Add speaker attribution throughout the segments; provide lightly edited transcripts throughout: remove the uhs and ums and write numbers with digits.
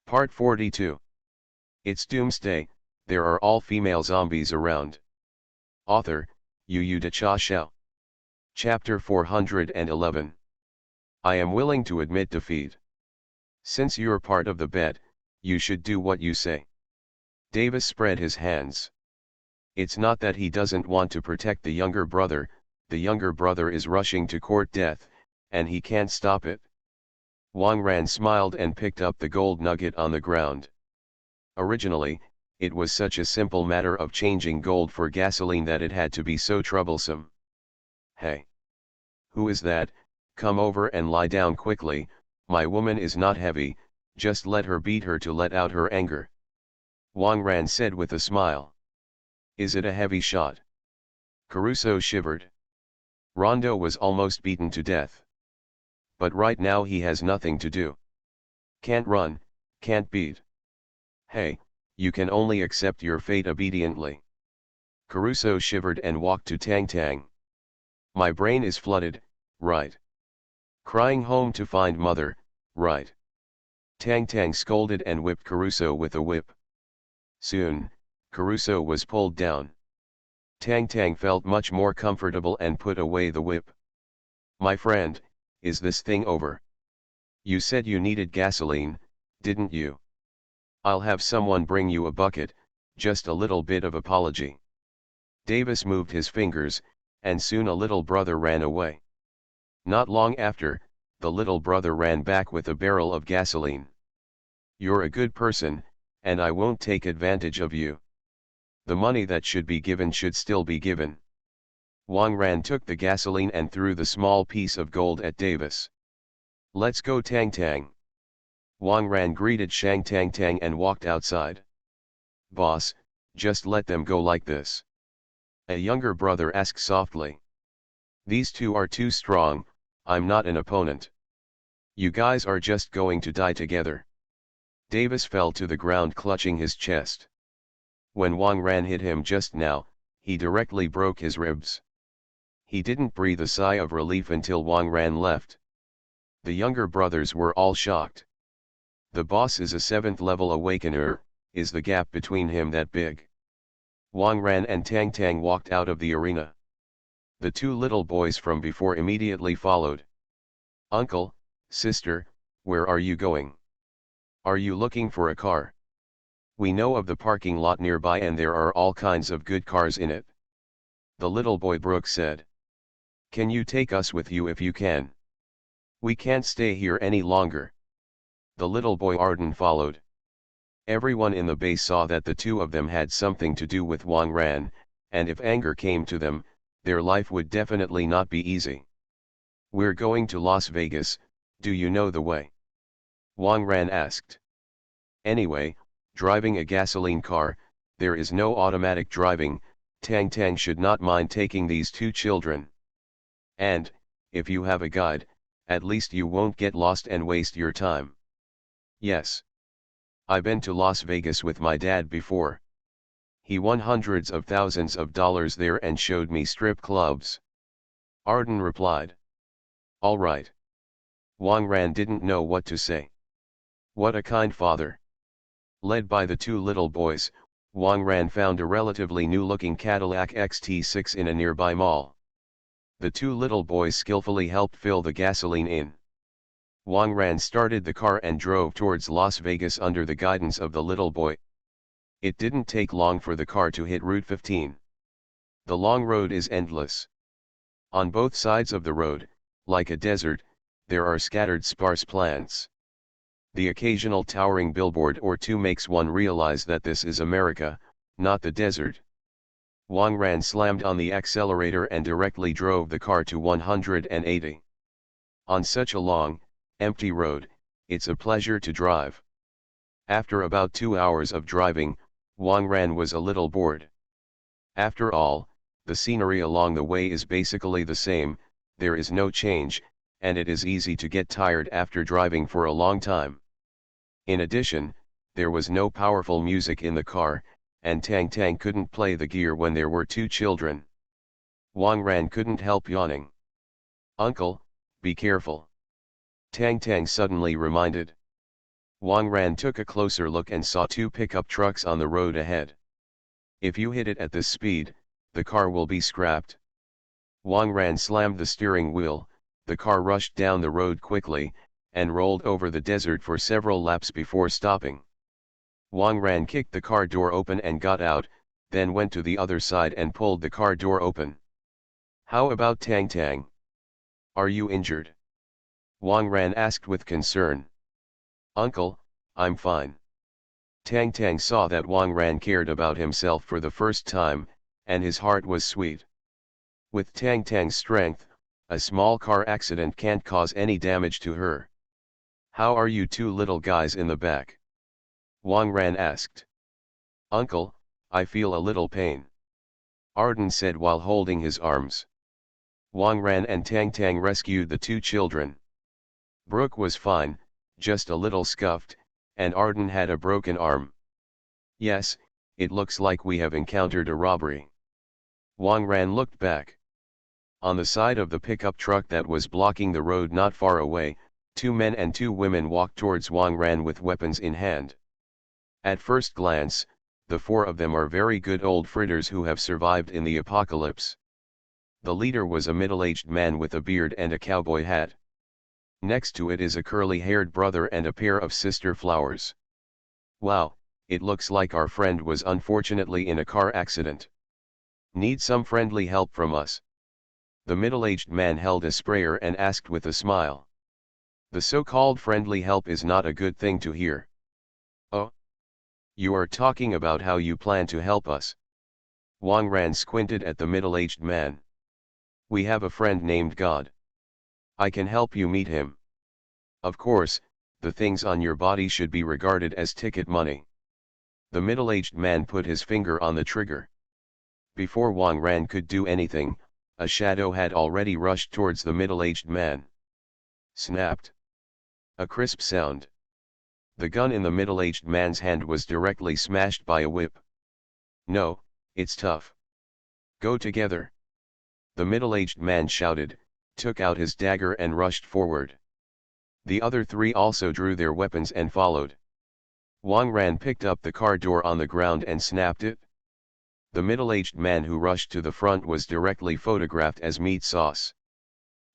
Speaker 1: Part 42. It's Doomsday, there are all-female zombies around. Author, Yu Cha Xiao. Chapter 411. I am willing to admit defeat. Since you're part of the bet, you should do what you say. Davis spread his hands. It's not that he doesn't want to protect the younger brother is rushing to court death, and he can't stop it. Wang Ran smiled and picked up the gold nugget on the ground. Originally, it was such a simple matter of changing gold for gasoline that it had to be so troublesome. Hey! Who is that? Come over and lie down quickly, my woman is not heavy, just let her beat her to let out her anger. Wang Ran said with a smile. Is it a heavy shot? Caruso shivered. Rondo was almost beaten to death. But right now he has nothing to do. Can't run, can't beat. Hey, you can only accept your fate obediently. Caruso shivered and walked to Tang Tang. My brain is flooded, right? Crying home to find mother, right? Tang Tang scolded and whipped Caruso with a whip. Soon, Caruso was pulled down. Tang Tang felt much more comfortable and put away the whip. My friend, is this thing over? You said you needed gasoline, didn't you? I'll have someone bring you a bucket, just a little bit of apology. Davis moved his fingers, and soon a little brother ran away. Not long after, the little brother ran back with a barrel of gasoline. You're a good person, and I won't take advantage of you. The money that should be given should still be given. Wang Ran took the gasoline and threw the small piece of gold at Davis. Let's go Tang Tang. Wang Ran greeted Shang Tang Tang and walked outside. Boss, just let them go like this. A younger brother asked softly. These two are too strong, I'm not an opponent. You guys are just going to die together. Davis fell to the ground clutching his chest. When Wang Ran hit him just now, he directly broke his ribs. He didn't breathe a sigh of relief until Wang Ran left. The younger brothers were all shocked. The boss is a 7th level awakener, is the gap between him that big? Wang Ran and Tang Tang walked out of the arena. The two little boys from before immediately followed. Uncle, sister, where are you going? Are you looking for a car? We know of the parking lot nearby and there are all kinds of good cars in it. The little boy Brooke said. Can you take us with you if you can? We can't stay here any longer. The little boy Arden followed. Everyone in the base saw that the two of them had something to do with Wang Ran, and if anger came to them, their life would definitely not be easy. We're going to Las Vegas, do you know the way? Wang Ran asked. Anyway, driving a gasoline car, there is no automatic driving, Tang Tang should not mind taking these two children. And, if you have a guide, at least you won't get lost and waste your time. Yes. I've been to Las Vegas with my dad before. He won hundreds of thousands of dollars there and showed me strip clubs. Arden replied. All right. Wang Ran didn't know what to say. What a kind father. Led by the two little boys, Wang Ran found a relatively new-looking Cadillac XT6 in a nearby mall. The two little boys skillfully helped fill the gasoline in. Wang Ran started the car and drove towards Las Vegas under the guidance of the little boy. It didn't take long for the car to hit Route 15. The long road is endless. On both sides of the road, like a desert, there are scattered sparse plants. The occasional towering billboard or two makes one realize that this is America, not the desert. Wang Ran slammed on the accelerator and directly drove the car to 180. On such a long, empty road, it's a pleasure to drive. After about 2 hours of driving, Wang Ran was a little bored. After all, the scenery along the way is basically the same, there is no change, and it is easy to get tired after driving for a long time. In addition, there was no powerful music in the car, and Tang Tang couldn't play the gear when there were two children. Wang Ran couldn't help yawning. Uncle, be careful. Tang Tang suddenly reminded. Wang Ran took a closer look and saw two pickup trucks on the road ahead. If you hit it at this speed, the car will be scrapped. Wang Ran slammed the steering wheel, the car rushed down the road quickly, and rolled over the desert for several laps before stopping. Wang Ran kicked the car door open and got out, then went to the other side and pulled the car door open. How about Tang Tang? Are you injured? Wang Ran asked with concern. Uncle, I'm fine. Tang Tang saw that Wang Ran cared about himself for the first time, and his heart was sweet. With Tang Tang's strength, a small car accident can't cause any damage to her. How are you two little guys in the back? Wang Ran asked. Uncle, I feel a little pain. Arden said while holding his arms. Wang Ran and Tang Tang rescued the two children. Brooke was fine, just a little scuffed, and Arden had a broken arm. Yes, it looks like we have encountered a robbery. Wang Ran looked back. On the side of the pickup truck that was blocking the road not far away, two men and two women walked towards Wang Ran with weapons in hand. At first glance, the four of them are very good old fritters who have survived in the apocalypse. The leader was a middle-aged man with a beard and a cowboy hat. Next to it is a curly-haired brother and a pair of sister flowers. Wow, it looks like our friend was unfortunately in a car accident. Need some friendly help from us? The middle-aged man held a sprayer and asked with a smile. The so-called friendly help is not a good thing to hear. Oh? You are talking about how you plan to help us. Wang Ran squinted at the middle-aged man. We have a friend named God. I can help you meet him. Of course, the things on your body should be regarded as ticket money. The middle-aged man put his finger on the trigger. Before Wang Ran could do anything, a shadow had already rushed towards the middle-aged man. Snapped. A crisp sound. The gun in the middle-aged man's hand was directly smashed by a whip. No, it's tough. Go together. The middle-aged man shouted, took out his dagger and rushed forward. The other three also drew their weapons and followed. Wang Ran picked up the car door on the ground and snapped it. The middle-aged man who rushed to the front was directly photographed as meat sauce.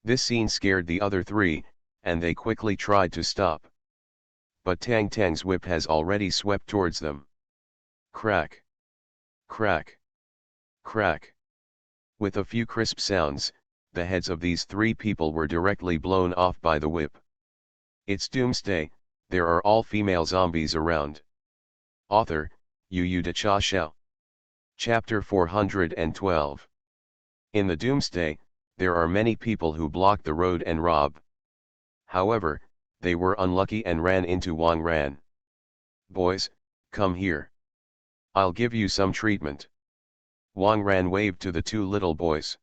Speaker 1: This scene scared the other three, and they quickly tried to stop. But Tang Tang's whip has already swept towards them. Crack! Crack! Crack! With a few crisp sounds, the heads of these three people were directly blown off by the whip. It's Doomsday, there are all female zombies around. Author, Yu De Cha Xiao. Chapter 412. In the Doomsday, there are many people who block the road and rob. However, they were unlucky and ran into Wang Ran. Boys, come here. I'll give you some treatment. Wang Ran waved to the two little boys.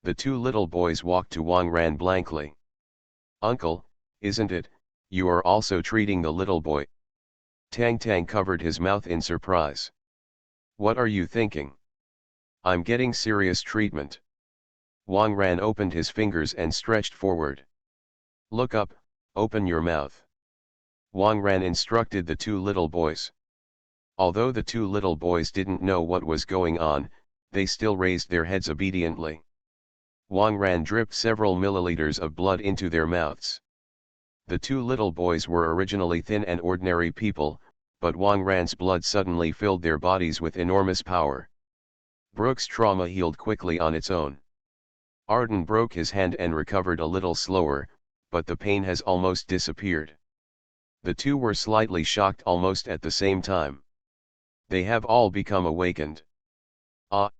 Speaker 1: The two little boys walked to Wang Ran blankly. Uncle, isn't it, you are also treating the little boy? Tang Tang covered his mouth in surprise. What are you thinking? I'm getting serious treatment. Wang Ran opened his fingers and stretched forward. Look up, open your mouth. Wang Ran instructed the two little boys. Although the two little boys didn't know what was going on, they still raised their heads obediently. Wang Ran dripped several milliliters of blood into their mouths. The two little boys were originally thin and ordinary people, but Wang Ran's blood suddenly filled their bodies with enormous power. Brooke's trauma healed quickly on its own. Arden broke his hand and recovered a little slower, but the pain has almost disappeared. The two were slightly shocked almost at the same time. They have all become awakened. Ah!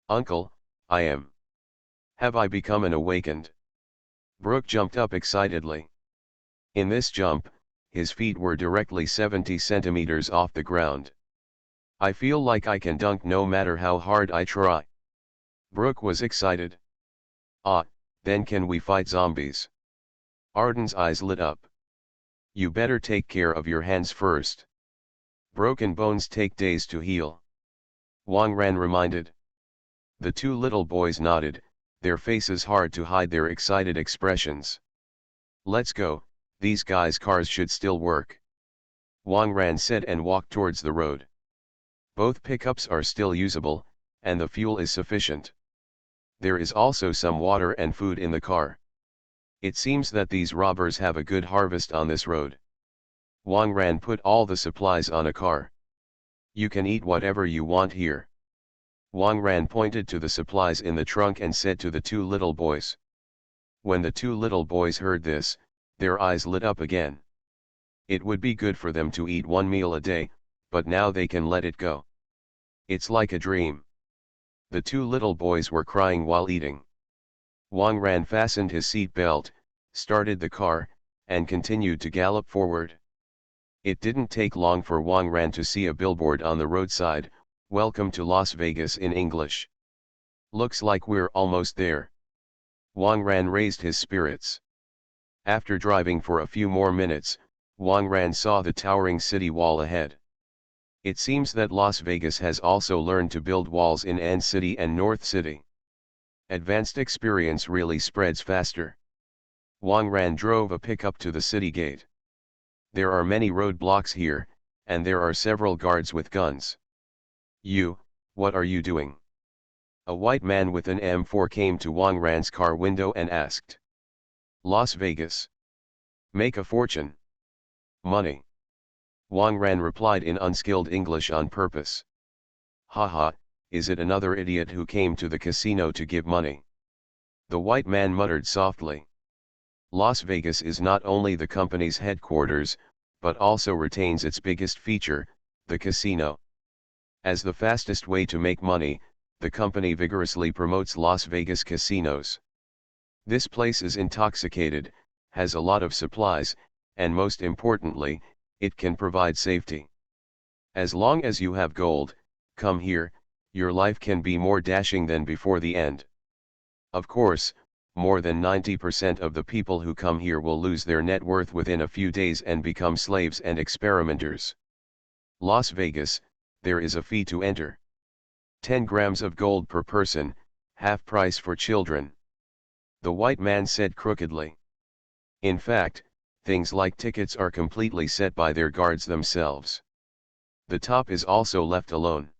Speaker 1: Uncle, I am. Have I become an awakened? Brooke jumped up excitedly. In this jump, his feet were directly 70 centimeters off the ground. I feel like I can dunk no matter how hard I try. Brooke was excited. Ah, then can we fight zombies? Arden's eyes lit up. You better take care of your hands first. Broken bones take days to heal. Wang Ran reminded. The two little boys nodded, their faces hard to hide their excited expressions. Let's go, these guys' cars should still work. Wang Ran said and walked towards the road. Both pickups are still usable, and the fuel is sufficient. There is also some water and food in the car. It seems that these robbers have a good harvest on this road. Wang Ran put all the supplies on a car. You can eat whatever you want here. Wang Ran pointed to the supplies in the trunk and said to the two little boys. When the two little boys heard this, their eyes lit up again. It would be good for them to eat one meal a day, but now they can let it go. It's like a dream. The two little boys were crying while eating. Wang Ran fastened his seat belt, started the car, and continued to gallop forward. It didn't take long for Wang Ran to see a billboard on the roadside, "Welcome to Las Vegas" in English. Looks like we're almost there. Wang Ran raised his spirits. After driving for a few more minutes, Wang Ran saw the towering city wall ahead. It seems that Las Vegas has also learned to build walls in An City and North City. Advanced experience really spreads faster. Wang Ran drove a pickup to the city gate. There are many roadblocks here, and there are several guards with guns. What are you doing? A white man with an M4 came to Wang Ran's car window and asked. Las Vegas. Make a fortune. Money. Wang Ran replied in unskilled English on purpose. Haha, is it another idiot who came to the casino to give money? The white man muttered softly. Las Vegas is not only the company's headquarters, but also retains its biggest feature, the casino. As the fastest way to make money, the company vigorously promotes Las Vegas casinos. This place is intoxicated, has a lot of supplies, and most importantly, it can provide safety. As long as you have gold, come here, your life can be more dashing than before the end. Of course, more than 90% of the people who come here will lose their net worth within a few days and become slaves and experimenters. Las Vegas, there is a fee to enter. 10 grams of gold per person, half price for children. The white man said crookedly. In fact, things like tickets are completely set by their guards themselves. The top is also left alone.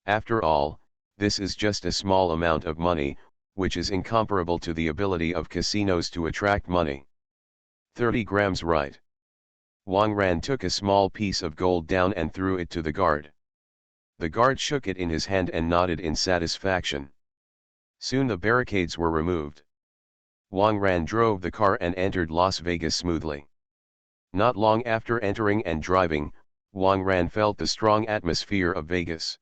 Speaker 1: After all, this is just a small amount of money, which is incomparable to the ability of casinos to attract money. 30 grams, right? Wang Ran took a small piece of gold down and threw it to the guard. The guard shook it in his hand and nodded in satisfaction. Soon the barricades were removed. Wang Ran drove the car and entered Las Vegas smoothly. Not long after entering and driving, Wang Ran felt the strong atmosphere of Vegas.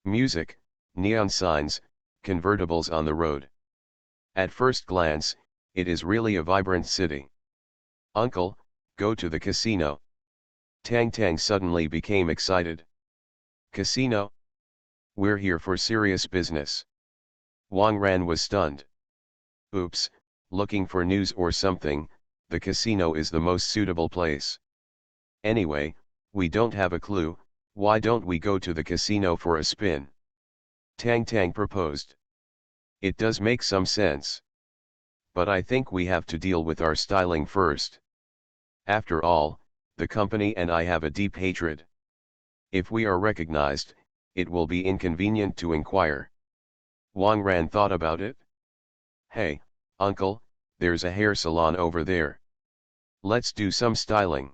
Speaker 1: Music, neon signs, convertibles on the road. At first glance, it is really a vibrant city. Uncle, go to the casino. Tang Tang suddenly became excited. Casino? We're here for serious business. Wang Ran was stunned. Oops, looking for news or something, the casino is the most suitable place. Anyway, we don't have a clue, why don't we go to the casino for a spin? Tang Tang proposed. It does make some sense. But I think we have to deal with our styling first. After all, the company and I have a deep hatred. If we are recognized, it will be inconvenient to inquire. Wang Ran thought about it. Hey, uncle, there's a hair salon over there. Let's do some styling.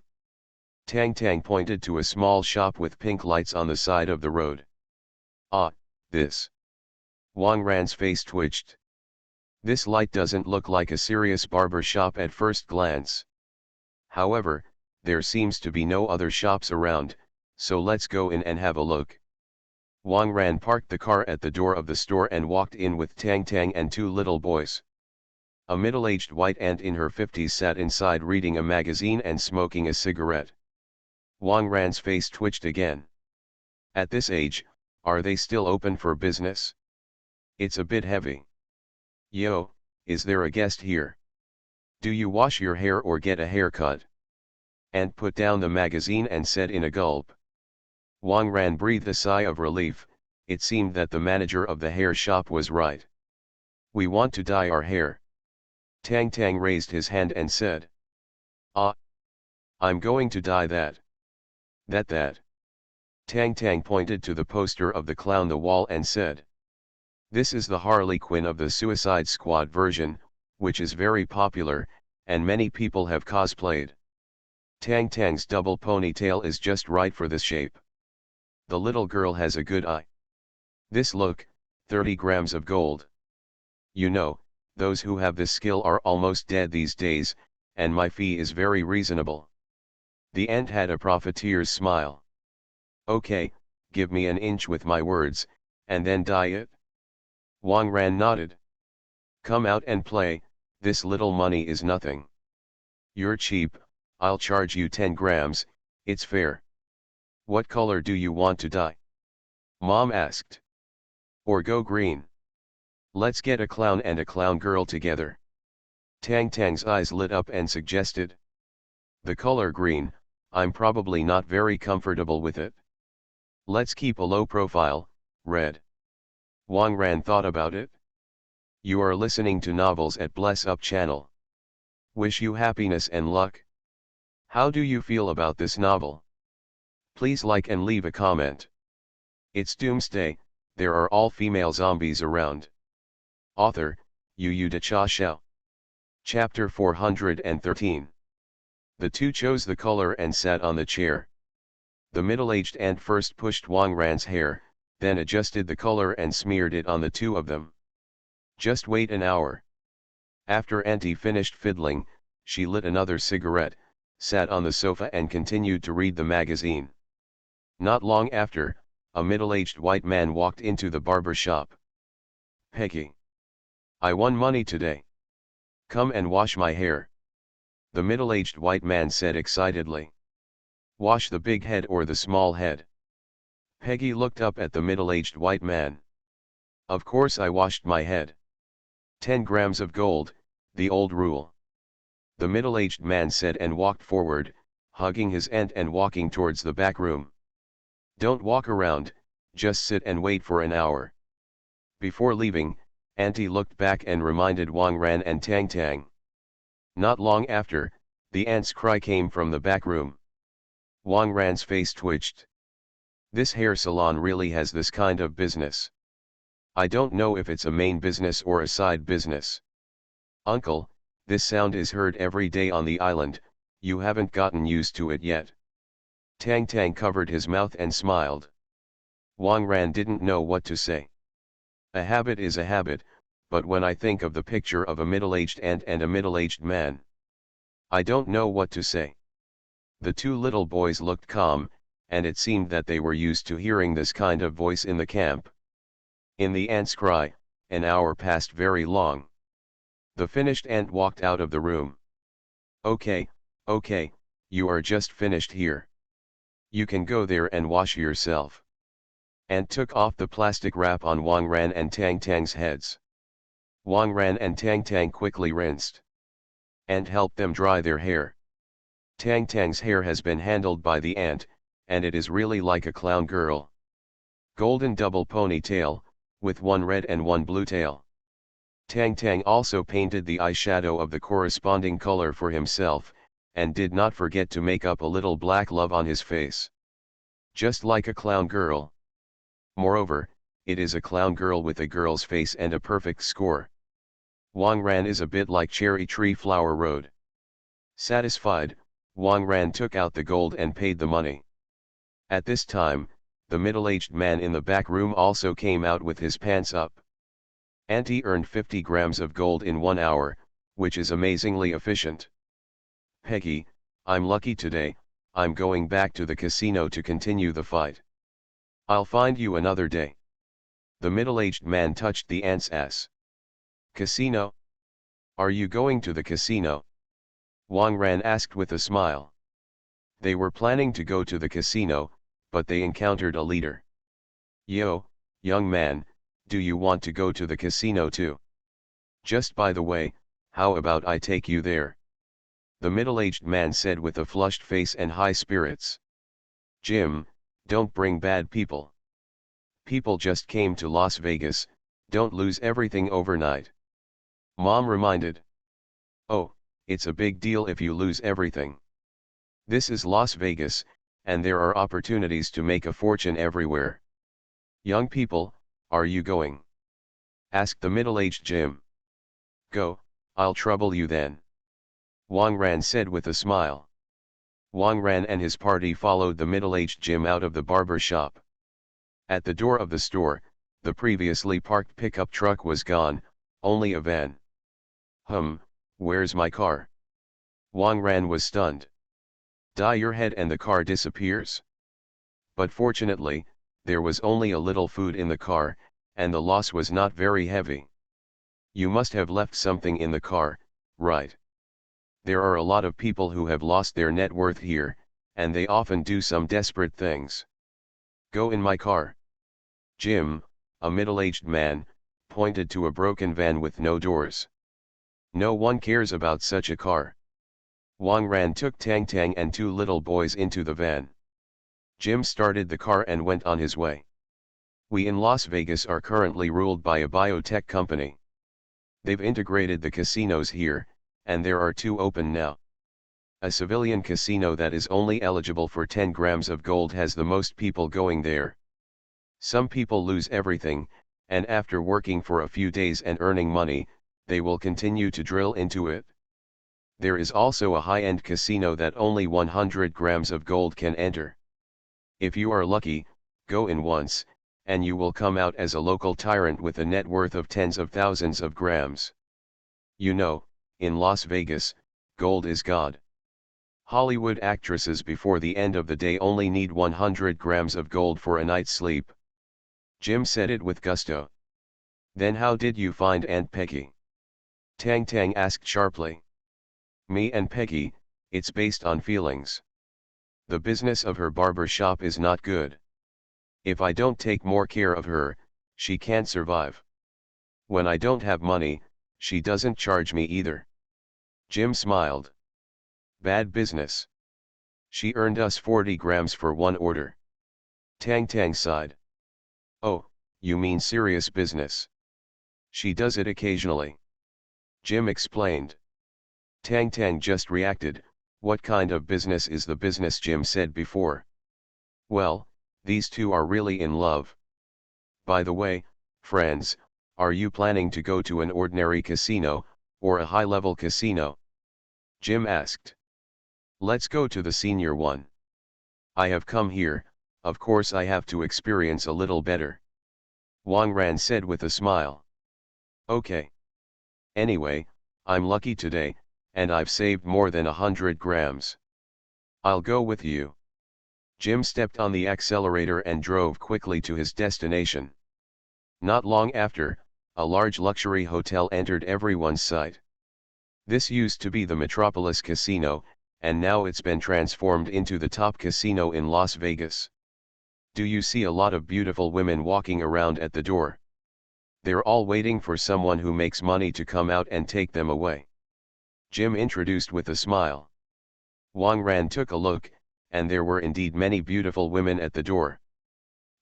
Speaker 1: Tang Tang pointed to a small shop with pink lights on the side of the road. Ah, this. Wang Ran's face twitched. This light doesn't look like a serious barber shop at first glance. However, there seems to be no other shops around, so let's go in and have a look. Wang Ran parked the car at the door of the store and walked in with Tang Tang and two little boys. A middle-aged white aunt in her 50s sat inside reading a magazine and smoking a cigarette. Wang Ran's face twitched again. At this age, are they still open for business? It's a bit heavy. Yo, is there a guest here? Do you wash your hair or get a haircut? Aunt put down the magazine and said in a gulp. Wang Ran breathed a sigh of relief. It seemed that the manager of the hair shop was right. We want to dye our hair. Tang Tang raised his hand and said. Ah, I'm going to dye that. That. Tang Tang pointed to the poster of the clown the wall and said. This is the Harley Quinn of the Suicide Squad version, which is very popular, and many people have cosplayed. Tang Tang's double ponytail is just right for this shape. The little girl has a good eye. This look, 30 grams of gold. You know, those who have this skill are almost dead these days, and my fee is very reasonable. The ant had a profiteer's smile. Okay, give me an inch with my words, and then dye it. Wang Ran nodded. Come out and play, this little money is nothing. You're cheap, I'll charge you 10 grams, it's fair. What color do you want to dye? Mom asked. Or go green. Let's get a clown and a clown girl together. Tang Tang's eyes lit up and suggested. The color green, I'm probably not very comfortable with it. Let's keep a low profile, red. Wang Ran thought about it. You are listening to novels at Bless Up channel. Wish you happiness and luck. How do you feel about this novel? Please like and leave a comment. It's Doomsday, there are all female zombies around. Author, Yu De Cha Xiao. Chapter 413. The two chose the color and sat on the chair. The middle-aged ant first pushed Wang Ran's hair, then adjusted the color and smeared it on the two of them. Just wait an hour. After Auntie finished fiddling, she lit another cigarette, sat on the sofa and continued to read the magazine. Not long after, a middle-aged white man walked into the barber shop. Peggy. I won money today. Come and wash my hair. The middle-aged white man said excitedly. Wash the big head or the small head? Peggy looked up at the middle-aged white man. Of course I washed my head. 10 grams of gold, the old rule. The middle-aged man said and walked forward, hugging his aunt and walking towards the back room. Don't walk around, just sit and wait for an hour. Before leaving, Auntie looked back and reminded Wang Ran and Tang Tang. Not long after, the aunt's cry came from the back room. Wang Ran's face twitched. This hair salon really has this kind of business. I don't know if it's a main business or a side business. Uncle, this sound is heard every day on the island, you haven't gotten used to it yet. Tang Tang covered his mouth and smiled. Wang Ran didn't know what to say. A habit is a habit, but when I think of the picture of a middle-aged ant and a middle-aged man, I don't know what to say. The two little boys looked calm, and it seemed that they were used to hearing this kind of voice in the camp. In the ant's cry, an hour passed very long. The finished ant walked out of the room. Okay, you are just finished here. You can go there and wash yourself. Ant took off the plastic wrap on Wang Ran and Tang Tang's heads. Wang Ran and Tang Tang quickly rinsed. Ant helped them dry their hair. Tang Tang's hair has been handled by the ant, and it is really like a clown girl. Golden double ponytail, with one red and one blue tail. Tang Tang also painted the eyeshadow of the corresponding color for himself, and did not forget to make up a little black love on his face. Just like a clown girl. Moreover, it is a clown girl with a girl's face and a perfect score. Wang Ran is a bit like Cherry Tree Flower Road. Satisfied, Wang Ran took out the gold and paid the money. At this time, the middle-aged man in the back room also came out with his pants up. Auntie earned 50 grams of gold in 1 hour, which is amazingly efficient. Peggy, I'm lucky today, I'm going back to the casino to continue the fight. I'll find you another day. The middle-aged man touched the ant's ass. Casino? Are you going to the casino? Wang Ran asked with a smile. They were planning to go to the casino, but they encountered a leader. Yo, young man, do you want to go to the casino too? Just by the way, how about I take you there? The middle-aged man said with a flushed face and high spirits. Jim, don't bring bad people. People just came to Las Vegas, don't lose everything overnight. Mom reminded. Oh, it's a big deal if you lose everything. This is Las Vegas, and there are opportunities to make a fortune everywhere. Young people, are you going? Asked the middle-aged Jim. Go, I'll trouble you then. Wang Ran said with a smile. Wang Ran and his party followed the middle-aged Jim out of the barber shop. At the door of the store, the previously parked pickup truck was gone, only a van. Where's my car? Wang Ran was stunned. Dye your head and the car disappears? But fortunately, there was only a little food in the car, and the loss was not very heavy. You must have left something in the car, right? There are a lot of people who have lost their net worth here, and they often do some desperate things. Go in my car. Jim, a middle-aged man, pointed to a broken van with no doors. No one cares about such a car. Wang Ran took Tang Tang and two little boys into the van. Jim started the car and went on his way. We in Las Vegas are currently ruled by a biotech company. They've integrated the casinos here, and there are 2 open now. A civilian casino that is only eligible for 10 grams of gold has the most people going there. Some people lose everything, and after working for a few days and earning money, they will continue to drill into it. There is also a high-end casino that only 100 grams of gold can enter. If you are lucky, go in once, and you will come out as a local tyrant with a net worth of tens of thousands of grams. You know, in Las Vegas, gold is God. Hollywood actresses before the end of the day only need 100 grams of gold for a night's sleep. Jim said it with gusto. Then how did you find Aunt Peggy? Tang Tang asked sharply. Me and Peggy, it's based on feelings. The business of her barber shop is not good. If I don't take more care of her, she can't survive. When I don't have money, she doesn't charge me either. Jim smiled. Bad business. She earned us 40 grams for one order. Tang Tang sighed. Oh, you mean serious business. She does it occasionally. Jim explained. Tang Tang just reacted, what kind of business is the business Jim said before? Well, these two are really in love. By the way, friends, are you planning to go to an ordinary casino, or a high-level casino? Jim asked. Let's go to the senior one. I have come here, of course I have to experience a little better. Wang Ran said with a smile. Okay. Anyway, I'm lucky today, and I've saved more than 100 grams. I'll go with you. Jim stepped on the accelerator and drove quickly to his destination. Not long after, a large luxury hotel entered everyone's sight. This used to be the Metropolis Casino, and now it's been transformed into the top casino in Las Vegas. Do you see a lot of beautiful women walking around at the door? They're all waiting for someone who makes money to come out and take them away. Jim introduced with a smile. Wang Ran took a look, and there were indeed many beautiful women at the door.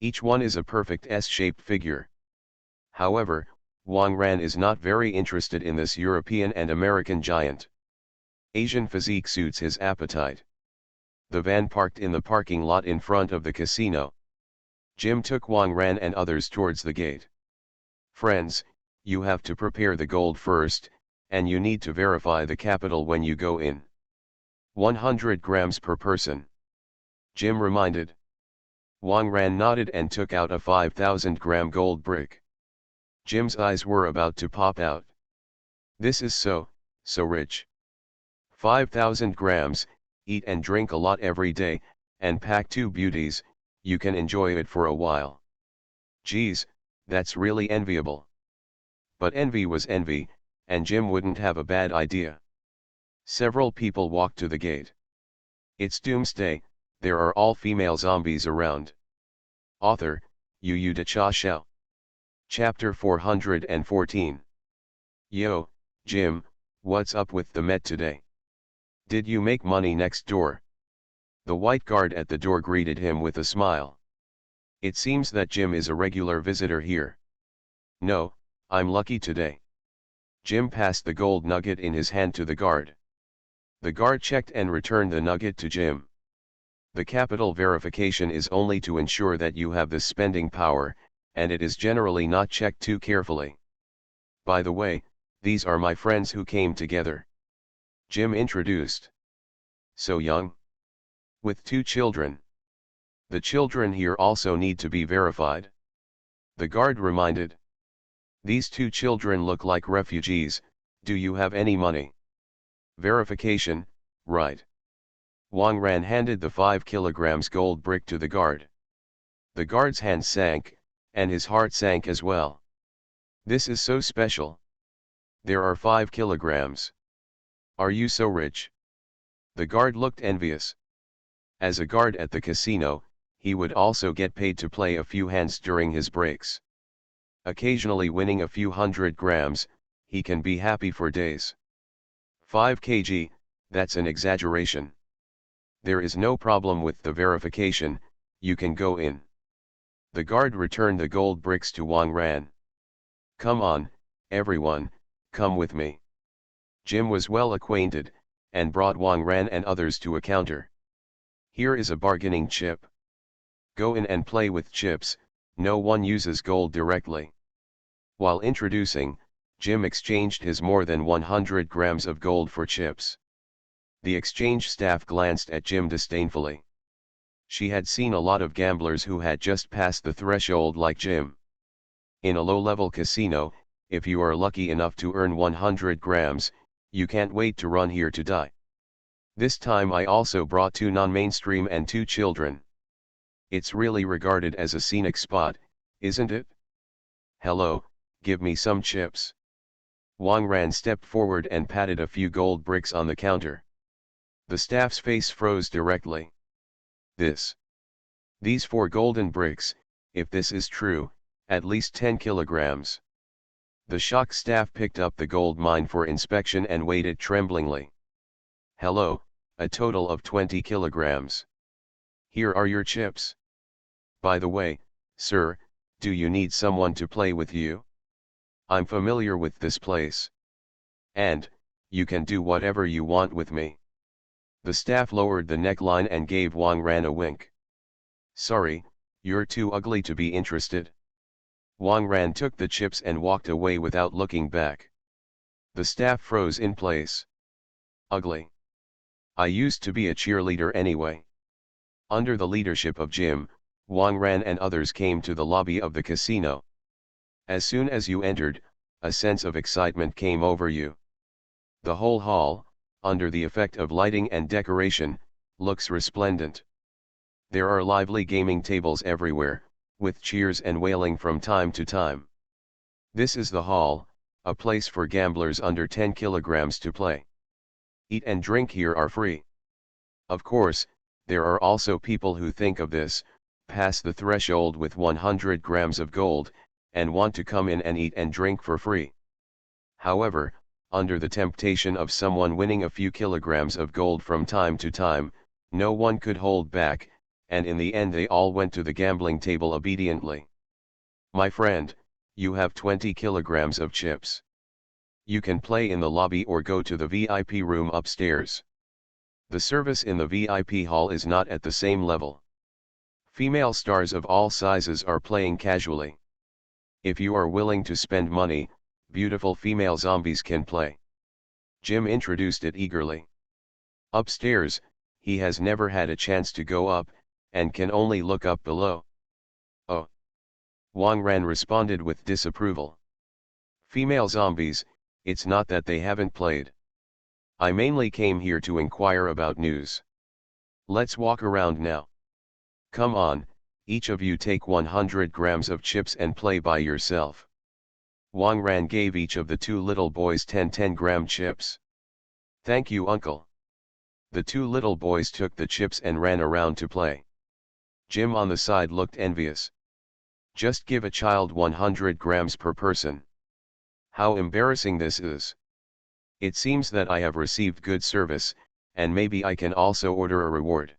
Speaker 1: Each one is a perfect S-shaped figure. However, Wang Ran is not very interested in this European and American giant. Asian physique suits his appetite. The van parked in the parking lot in front of the casino. Jim took Wang Ran and others towards the gate. Friends, you have to prepare the gold first, and you need to verify the capital when you go in. 100 grams per person. Jim reminded. Wang Ran nodded and took out a 5,000-gram gold brick. Jim's eyes were about to pop out. This is so rich. 5,000 grams, eat and drink a lot every day, and pack 2 beauties, you can enjoy it for a while. Geez, that's really enviable. But envy was envy, and Jim wouldn't have a bad idea. Several people walked to the gate. It's Doomsday, there are all female zombies around. Author, Yu De Cha Xiao. Chapter 414. Yo, Jim, what's up with the Met today? Did you make money next door? The white guard at the door greeted him with a smile. It seems that Jim is a regular visitor here. No, I'm lucky today. Jim passed the gold nugget in his hand to the guard. The guard checked and returned the nugget to Jim. The capital verification is only to ensure that you have the spending power, and it is generally not checked too carefully. By the way, these are my friends who came together. Jim introduced. So young? With 2 children. The children here also need to be verified. The guard reminded. These 2 children look like refugees. Do you have any money? Verification, right. Wang Ran handed the 5 kilograms gold brick to the guard. The guard's hand sank, and his heart sank as well. This is so special. There are 5 kilograms. Are you so rich? The guard looked envious. As a guard at the casino, he would also get paid to play a few hands during his breaks. Occasionally winning a few 100 grams, he can be happy for days. 5 kg, that's an exaggeration. There is no problem with the verification, you can go in. The guard returned the gold bricks to Wang Ran. Come on, everyone, come with me. Jim was well acquainted, and brought Wang Ran and others to a counter. Here is a bargaining chip. Go in and play with chips, no one uses gold directly. While introducing, Jim exchanged his more than 100 grams of gold for chips. The exchange staff glanced at Jim disdainfully. She had seen a lot of gamblers who had just passed the threshold like Jim. In a low-level casino, if you are lucky enough to earn 100 grams, you can't wait to run here to die. This time I also brought 2 non-mainstream and 2 children. It's really regarded as a scenic spot, isn't it? Hello, give me some chips. Wang Ran stepped forward and patted a few gold bricks on the counter. The staff's face froze directly. These 4 golden bricks, if this is true, at least 10 kilograms. The shocked staff picked up the gold mine for inspection and weighed it tremblingly. Hello, a total of 20 kilograms. Here are your chips. By the way, sir, do you need someone to play with you? I'm familiar with this place. And, you can do whatever you want with me. The staff lowered the neckline and gave Wang Ran a wink. Sorry, you're too ugly to be interested. Wang Ran took the chips and walked away without looking back. The staff froze in place. Ugly. I used to be a cheerleader anyway. Under the leadership of Jim, Wang Ran and others came to the lobby of the casino. As soon as you entered, a sense of excitement came over you. The whole hall, under the effect of lighting and decoration, looks resplendent. There are lively gaming tables everywhere, with cheers and wailing from time to time. This is the hall, a place for gamblers under 10 kilograms to play. Eat and drink here are free. Of course, there are also people who think of this, pass the threshold with 100 grams of gold, and want to come in and eat and drink for free. However, under the temptation of someone winning a few kilograms of gold from time to time, no one could hold back, and in the end they all went to the gambling table obediently. My friend, you have 20 kilograms of chips. You can play in the lobby or go to the VIP room upstairs. The service in the VIP hall is not at the same level. Female stars of all sizes are playing casually. If you are willing to spend money, beautiful female zombies can play. Jim introduced it eagerly. Upstairs, he has never had a chance to go up, and can only look up below. Oh. Wang Ran responded with disapproval. Female zombies, it's not that they haven't played. I mainly came here to inquire about news. Let's walk around now. Come on, each of you take 100 grams of chips and play by yourself. Wang Ran gave each of the 2 little boys 10-10-gram chips. Thank you, uncle. The 2 little boys took the chips and ran around to play. Jim on the side looked envious. Just give a child 100 grams per person. How embarrassing this is. It seems that I have received good service, and maybe I can also order a reward.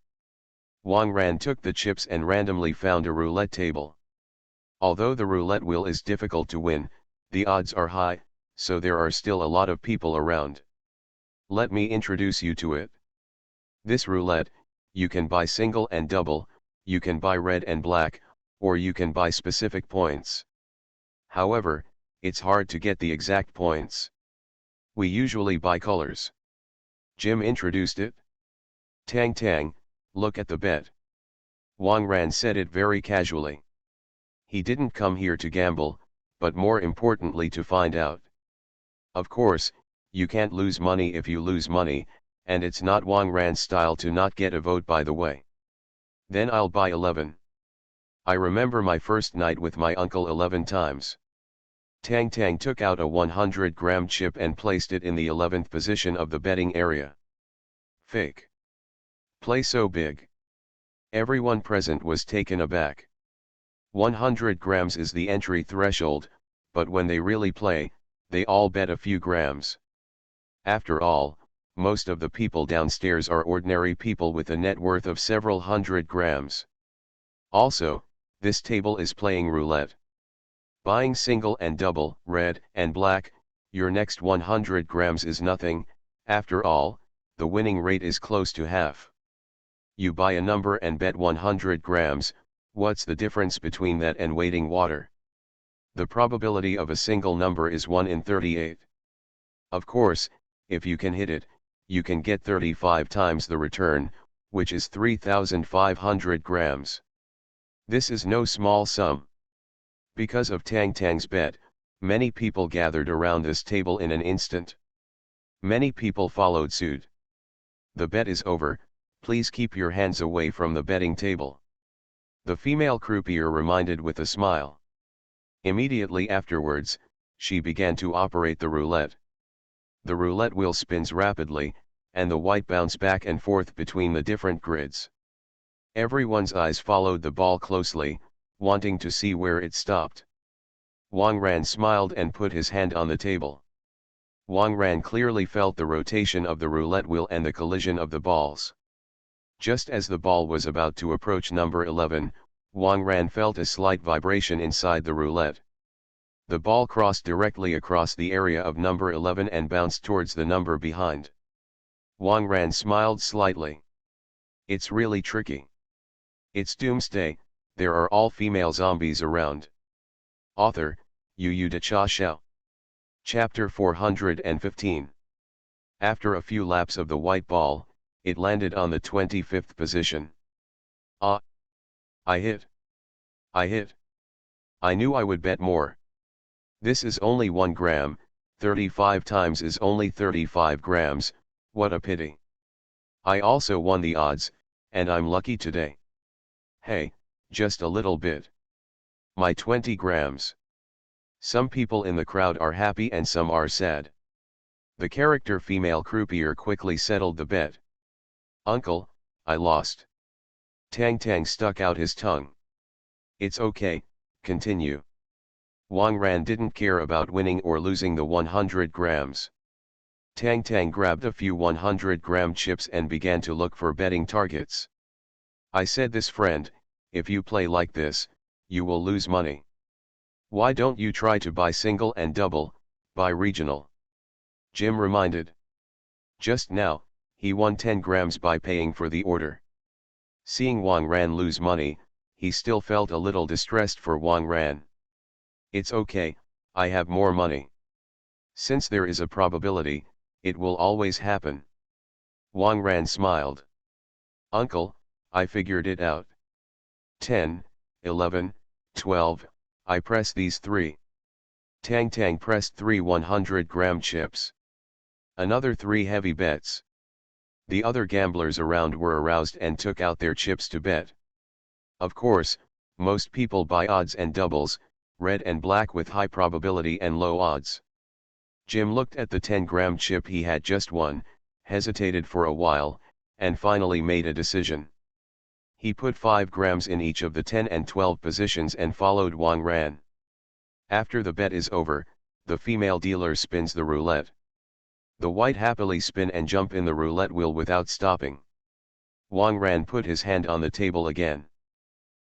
Speaker 1: Wang Ran took the chips and randomly found a roulette table. Although the roulette wheel is difficult to win, the odds are high, so there are still a lot of people around. Let me introduce you to it. This roulette, you can buy single and double, you can buy red and black, or you can buy specific points. However, it's hard to get the exact points. We usually buy colors. Jim introduced it. Tang Tang, look at the bet. Wang Ran said it very casually. He didn't come here to gamble, but more importantly to find out. Of course, you can't lose money if you lose money, and it's not Wang Ran's style to not get a vote by the way. Then I'll buy 11. I remember my first night with my uncle 11 times. Tang Tang took out a 100-gram chip and placed it in the 11th position of the betting area. Fake. Play so big. Everyone present was taken aback. 100 grams is the entry threshold, but when they really play, they all bet a few grams. After all, most of the people downstairs are ordinary people with a net worth of several hundred grams. Also, this table is playing roulette. Buying single and double, red and black, your next 100 grams is nothing. After all, the winning rate is close to half. You buy a number and bet 100 grams, what's the difference between that and waiting water? The probability of a single number is 1 in 38. Of course, if you can hit it, you can get 35 times the return, which is 3,500 grams. This is no small sum. Because of Tang Tang's bet, many people gathered around this table in an instant. Many people followed suit. The bet is over, please keep your hands away from the betting table. The female croupier reminded with a smile. Immediately afterwards, she began to operate the roulette. The roulette wheel spins rapidly, and the white bounce back and forth between the different grids. Everyone's eyes followed the ball closely, wanting to see where it stopped. Wang Ran smiled and put his hand on the table. Wang Ran clearly felt the rotation of the roulette wheel and the collision of the balls. Just as the ball was about to approach number 11, Wang Ran felt a slight vibration inside the roulette. The ball crossed directly across the area of number 11 and bounced towards the number behind. Wang Ran smiled slightly. It's really tricky. It's Doomsday, there are all female zombies around. Author, Yu De Cha Xiao. Chapter 415. After a few laps of the white ball, it landed on the 25th position. Ah! I hit. I hit. I knew I would bet more. This is only 1 gram, 35 times is only 35 grams, what a pity. I also won the odds, and I'm lucky today. Hey, just a little bit. My 20 grams. Some people in the crowd are happy and some are sad. The character female croupier quickly settled the bet. Uncle, I lost. Tang Tang stuck out his tongue. It's okay, continue. Wang Ran didn't care about winning or losing the 100 grams. Tang Tang grabbed a few 100-gram chips and began to look for betting targets. I said this friend, if you play like this, you will lose money. Why don't you try to buy single and double, buy regional? Jim reminded. Just now, he won 10 grams by paying for the order. Seeing Wang Ran lose money, he still felt a little distressed for Wang Ran. It's okay, I have more money. Since there is a probability, it will always happen. Wang Ran smiled. Uncle, I figured it out. 10, 11, 12, I press these 3. Tang Tang pressed 3 100-gram chips. Another 3 heavy bets. The other gamblers around were aroused and took out their chips to bet. Of course, most people buy odds and doubles, red and black with high probability and low odds. Jim looked at the 10-gram chip he had just won, hesitated for a while, and finally made a decision. He put 5 grams in each of the 10 and 12 positions and followed Wang Ran. After the bet is over, the female dealer spins the roulette. The white happily spin and jump in the roulette wheel without stopping. Wang Ran put his hand on the table again.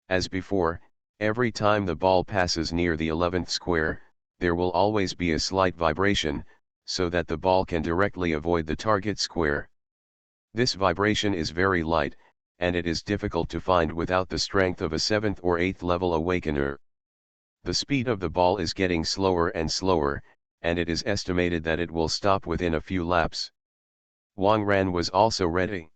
Speaker 1: As before, every time the ball passes near the 11th square, there will always be a slight vibration, so that the ball can directly avoid the target square. This vibration is very light, and it is difficult to find without the strength of a 7th or 8th level awakener. The speed of the ball is getting slower and slower, and it is estimated that it will stop within a few laps. Wang Ran was also ready.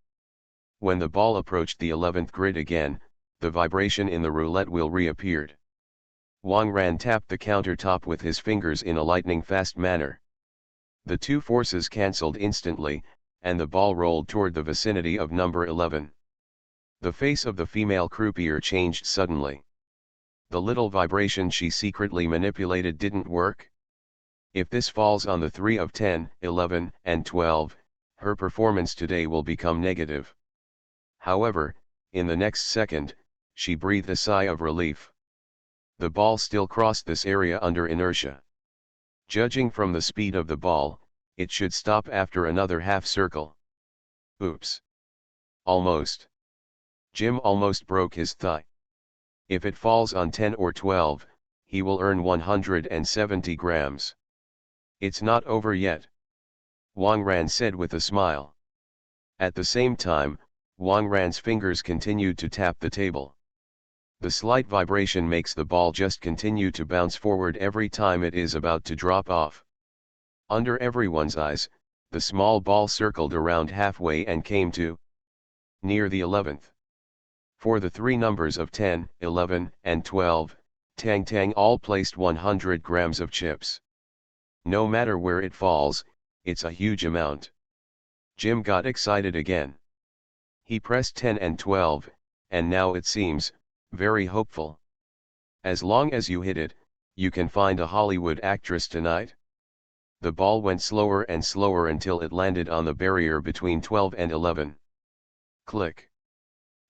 Speaker 1: When the ball approached the 11th grid again, the vibration in the roulette wheel reappeared. Wang Ran tapped the countertop with his fingers in a lightning-fast manner. The two forces cancelled instantly, and the ball rolled toward the vicinity of number 11. The face of the female croupier changed suddenly. The little vibration she secretly manipulated didn't work. If this falls on the 3 of 10, 11, and 12, her performance today will become negative. However, in the next second, she breathed a sigh of relief. The ball still crossed this area under inertia. Judging from the speed of the ball, it should stop after another half circle. Oops. Almost. Jim almost broke his thigh. If it falls on 10 or 12, he will earn 170 grams. It's not over yet, Wang Ran said with a smile. At the same time, Wang Ran's fingers continued to tap the table. The slight vibration makes the ball just continue to bounce forward every time it is about to drop off. Under everyone's eyes, the small ball circled around halfway and came to near the 11th. For the three numbers of 10, 11, and 12, Tang Tang all placed 100 grams of chips. No matter where it falls, it's a huge amount. Jim got excited again. He pressed 10 and 12, and now it seems very hopeful. As long as you hit it, you can find a Hollywood actress tonight. The ball went slower and slower until it landed on the barrier between 12 and 11. Click.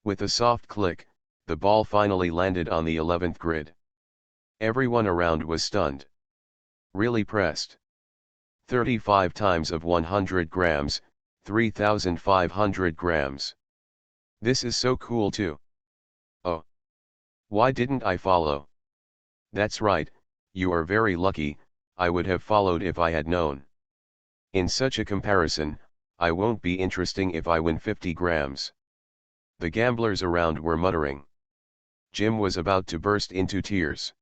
Speaker 1: With a soft click, the ball finally landed on the 11th grid. Everyone around was stunned. Really pressed. 35 times of 100 grams, 3,500 grams. This is so cool too. Oh. Why didn't I follow? That's right, you are very lucky, I would have followed if I had known. In such a comparison, I won't be interesting if I win 50 grams. The gamblers around were muttering. Jim was about to burst into tears.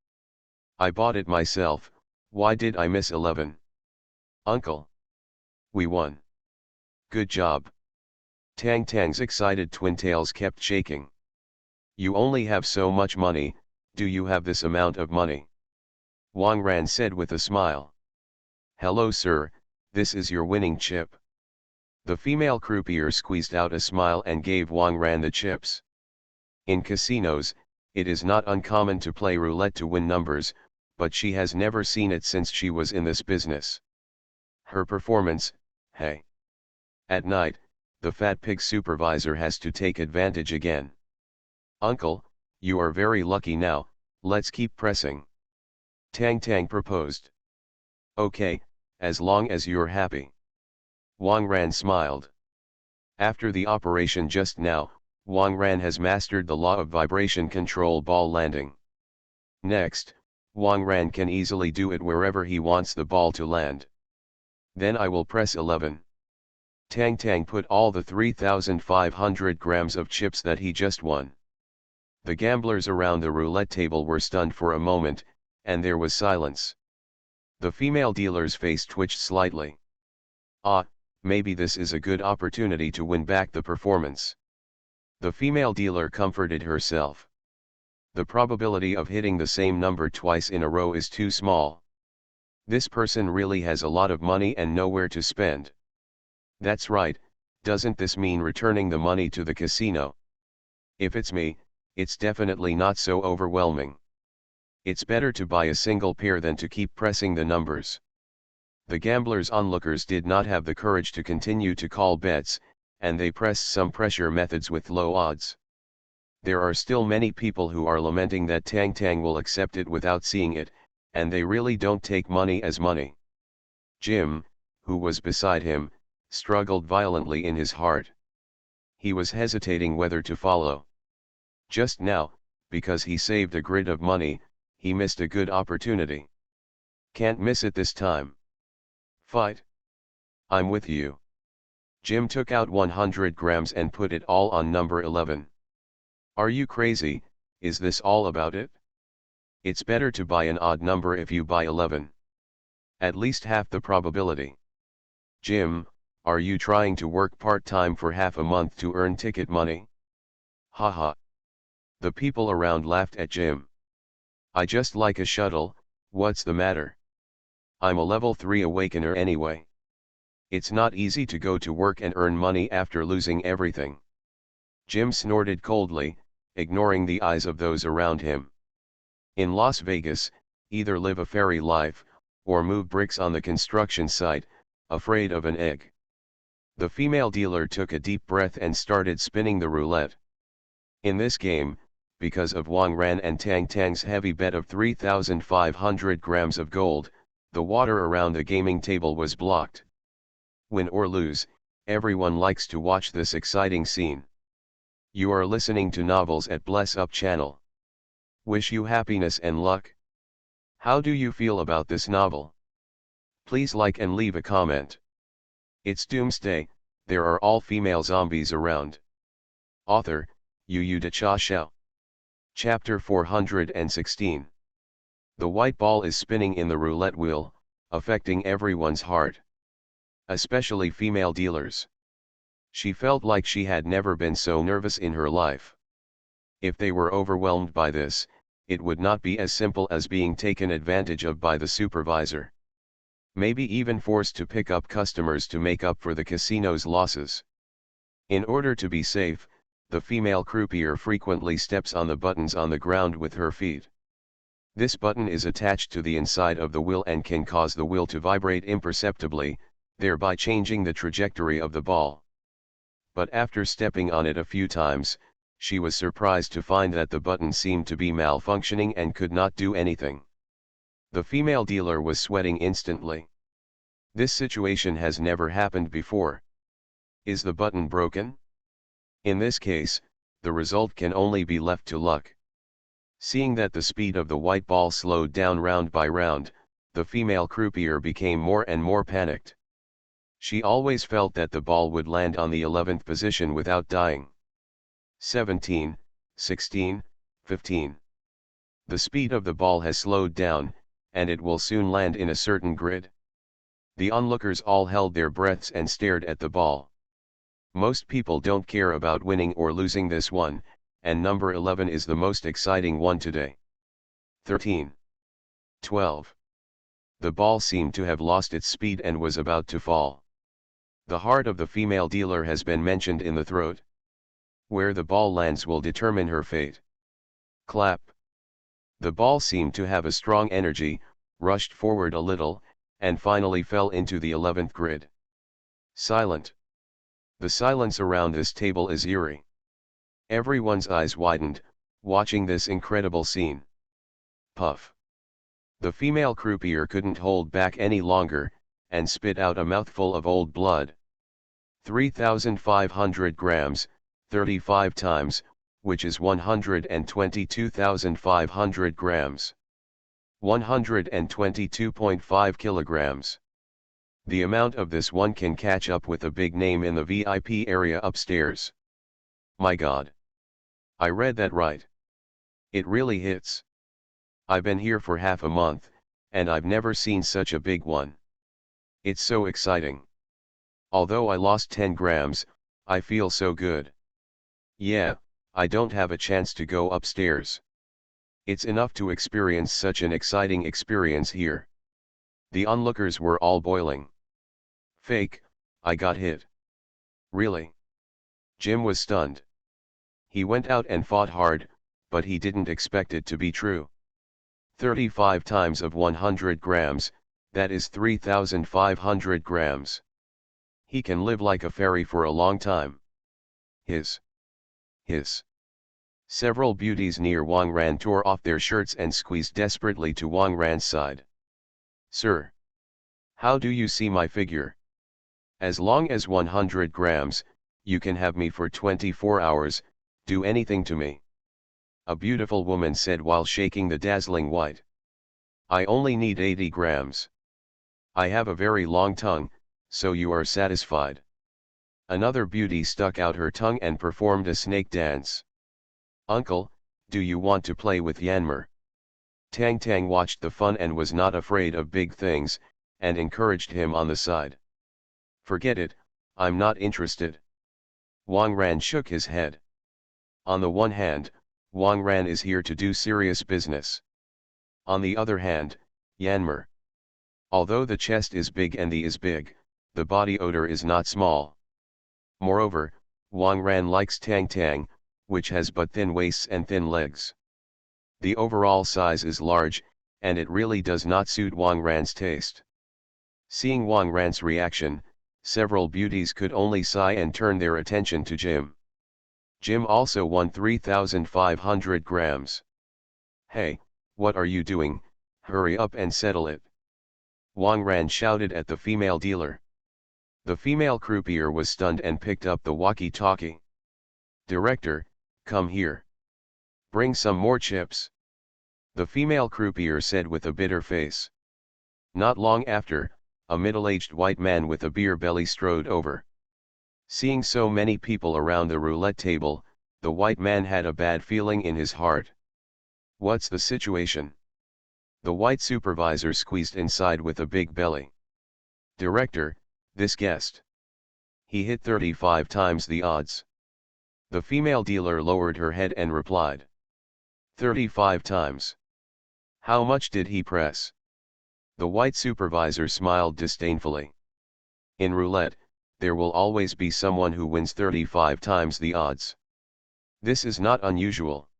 Speaker 1: I bought it myself, why did I miss 11? Uncle. We won. Good job. Tang Tang's excited twin tails kept shaking. You only have so much money, do you have this amount of money? Wang Ran said with a smile. Hello sir, this is your winning chip. The female croupier squeezed out a smile and gave Wang Ran the chips. In casinos, it is not uncommon to play roulette to win numbers, but she has never seen it since she was in this business. Her performance, hey. At night, the fat pig supervisor has to take advantage again. Uncle, you are very lucky now, let's keep pressing. Tang Tang proposed. Okay, as long as you're happy. Wang Ran smiled. After the operation just now, Wang Ran has mastered the law of vibration control ball landing. Next, Wang Ran can easily do it wherever he wants the ball to land. Then I will press 11. Tang Tang put all the 3,500 grams of chips that he just won. The gamblers around the roulette table were stunned for a moment, and there was silence. The female dealer's face twitched slightly. Ah, maybe this is a good opportunity to win back the performance. The female dealer comforted herself. The probability of hitting the same number twice in a row is too small. This person really has a lot of money and nowhere to spend. That's right, doesn't this mean returning the money to the casino? If it's me, it's definitely not so overwhelming. It's better to buy a single pair than to keep pressing the numbers. The gamblers' onlookers did not have the courage to continue to call bets, and they pressed some pressure methods with low odds. There are still many people who are lamenting that Tang Tang will accept it without seeing it, and they really don't take money as money. Jim, who was beside him, struggled violently in his heart. He was hesitating whether to follow. Just now, because he saved a grid of money, he missed a good opportunity. Can't miss it this time. Fight. I'm with you. Jim took out 100 grams and put it all on number 11. Are you crazy? Is this all about it? It's better to buy an odd number if you buy 11. At least half the probability. Jim, are you trying to work part-time for half a month to earn ticket money? Haha. The people around laughed at Jim. I just like a shuttle, what's the matter? I'm a level 3 awakener anyway. It's not easy to go to work and earn money after losing everything. Jim snorted coldly, ignoring the eyes of those around him. In Las Vegas, either live a fairy life, or move bricks on the construction site, afraid of an egg. The female dealer took a deep breath and started spinning the roulette. In this game, because of Wang Ran and Tang Tang's heavy bet of 3,500 grams of gold, the water around the gaming table was blocked. Win or lose, everyone likes to watch this exciting scene. You are listening to Novels at Bless Up channel. Wish you happiness and luck. How do you feel about this novel? Please like and leave a comment. It's Doomsday, there are all female zombies around. Author, Yu De Cha Xiao. Chapter 416. The white ball is spinning in the roulette wheel, affecting everyone's heart. Especially female dealers. She felt like she had never been so nervous in her life. If they were overwhelmed by this, it would not be as simple as being taken advantage of by the supervisor. Maybe even forced to pick up customers to make up for the casino's losses. In order to be safe, the female croupier frequently steps on the buttons on the ground with her feet. This button is attached to the inside of the wheel and can cause the wheel to vibrate imperceptibly, thereby changing the trajectory of the ball. But after stepping on it a few times, she was surprised to find that the button seemed to be malfunctioning and could not do anything. The female dealer was sweating instantly. This situation has never happened before. Is the button broken? In this case, the result can only be left to luck. Seeing that the speed of the white ball slowed down round by round, the female croupier became more and more panicked. She always felt that the ball would land on the 11th position without dying. 17, 16, 15. The speed of the ball has slowed down, and it will soon land in a certain grid. The onlookers all held their breaths and stared at the ball. Most people don't care about winning or losing this one, and number 11 is the most exciting one today. 13. 12. The ball seemed to have lost its speed and was about to fall. The heart of the female dealer has been mentioned in the throat. Where the ball lands will determine her fate. Clap. The ball seemed to have a strong energy, rushed forward a little, and finally fell into the 11th grid. Silent. The silence around this table is eerie. Everyone's eyes widened, watching this incredible scene. Puff. The female croupier couldn't hold back any longer, and spit out a mouthful of old blood. 3,500 grams, 35 times, which is 122,500 grams. 122.5 kilograms. The amount of this one can catch up with a big name in the VIP area upstairs. My God. I read that right. It really hits. I've been here for half a month, and I've never seen such a big one. It's so exciting. Although I lost 10 grams, I feel so good. Yeah, I don't have a chance to go upstairs. It's enough to experience such an exciting experience here. The onlookers were all boiling. Fake, I got hit. Really? Jim was stunned. He went out and fought hard, but he didn't expect it to be true. 35 times of 100 grams, that is 3,500 grams. He can live like a fairy for a long time. His. Several beauties near Wang Ran tore off their shirts and squeezed desperately to Wang Ran's side. Sir. How do you see my figure? As long as 100 grams, you can have me for 24 hours, do anything to me. A beautiful woman said while shaking the dazzling white. I only need 80 grams. I have a very long tongue, so you are satisfied. Another beauty stuck out her tongue and performed a snake dance. "Uncle, do you want to play with Yanmer?" Tang Tang watched the fun and was not afraid of big things, and encouraged him on the side. "Forget it, I'm not interested." Wang Ran shook his head. On the one hand, Wang Ran is here to do serious business. On the other hand, Yanmer. Although the chest is big and the is big, the body odor is not small. Moreover, Wang Ran likes Tang Tang, which has but thin waists and thin legs. The overall size is large, and it really does not suit Wang Ran's taste. Seeing Wang Ran's reaction, several beauties could only sigh and turn their attention to Jim. Jim also won 3,500 grams. "Hey, what are you doing? Hurry up and settle it." Wang Ran shouted at the female dealer. The female croupier was stunned and picked up the walkie-talkie. "Director, come here. Bring some more chips," the female croupier said with a bitter face. Not long after, a middle-aged white man with a beer belly strode over. Seeing so many people around the roulette table, the white man had a bad feeling in his heart. "What's the situation?" The white supervisor squeezed inside with a big belly. "Director, this guest. He hit 35 times the odds." The female dealer lowered her head and replied. 35 times. How much did he press?" The white supervisor smiled disdainfully. "In roulette, there will always be someone who wins 35 times the odds. This is not unusual."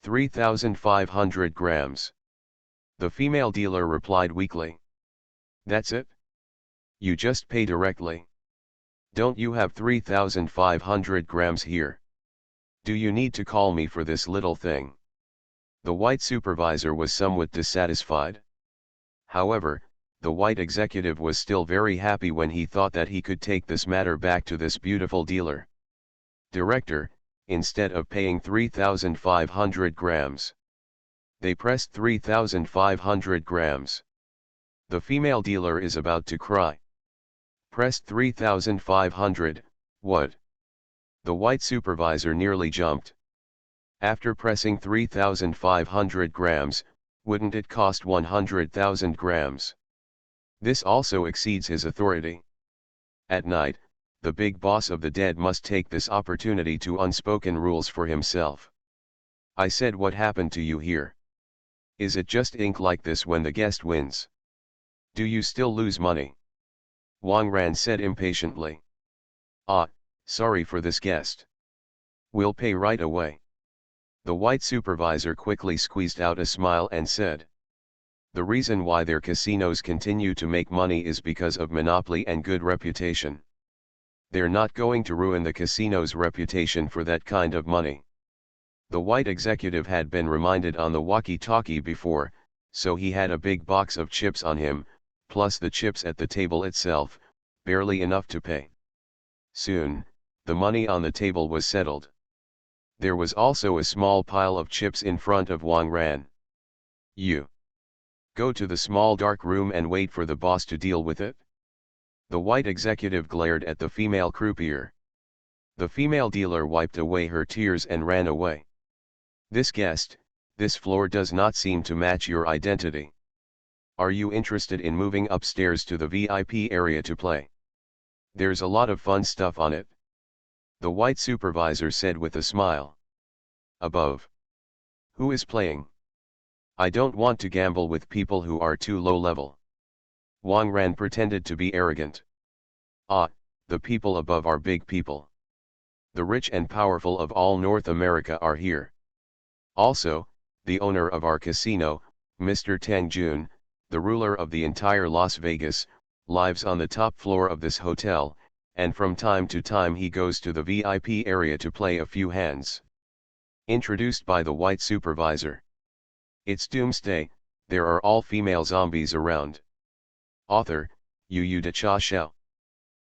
Speaker 1: 3,500 grams. The female dealer replied weakly. "That's it? You just pay directly. Don't you have 3,500 grams here? Do you need to call me for this little thing?" The white supervisor was somewhat dissatisfied. However, the white executive was still very happy when he thought that he could take this matter back to this beautiful dealer. "Director, instead of paying 3,500 grams, they pressed 3,500 grams. The female dealer is about to cry. "Pressed 3,500, what?" The white supervisor nearly jumped. "After pressing 3,500 grams, wouldn't it cost 100,000 grams? This also exceeds his authority. At night, the big boss of the dead must take this opportunity to unspoken rules for himself. I said, what happened to you here? Is it just ink like this when the guest wins? Do you still lose money?" Wang Ran said impatiently. "Ah, sorry for this guest. We'll pay right away." The white supervisor quickly squeezed out a smile and said, "The reason why their casinos continue to make money is because of monopoly and good reputation. They're not going to ruin the casino's reputation for that kind of money." The white executive had been reminded on the walkie-talkie before, so he had a big box of chips on him, plus the chips at the table itself, barely enough to pay. Soon, the money on the table was settled. There was also a small pile of chips in front of Wang Ran. "You go to the small dark room and wait for the boss to deal with it." The white executive glared at the female croupier. The female dealer wiped away her tears and ran away. "This guest, this floor does not seem to match your identity. Are you interested in moving upstairs to the VIP area to play? There's a lot of fun stuff on it," the white supervisor said with a smile. "Above. Who is playing? I don't want to gamble with people who are too low level." Wang Ran pretended to be arrogant. "Ah, the people above are big people. The rich and powerful of all North America are here. Also, the owner of our casino, Mr. Tang Jun, the ruler of the entire Las Vegas, lives on the top floor of this hotel, and from time to time he goes to the VIP area to play a few hands." Introduced by the white supervisor. "It's Doomsday, there are all female zombies around." Author, Yu De Cha Xiao.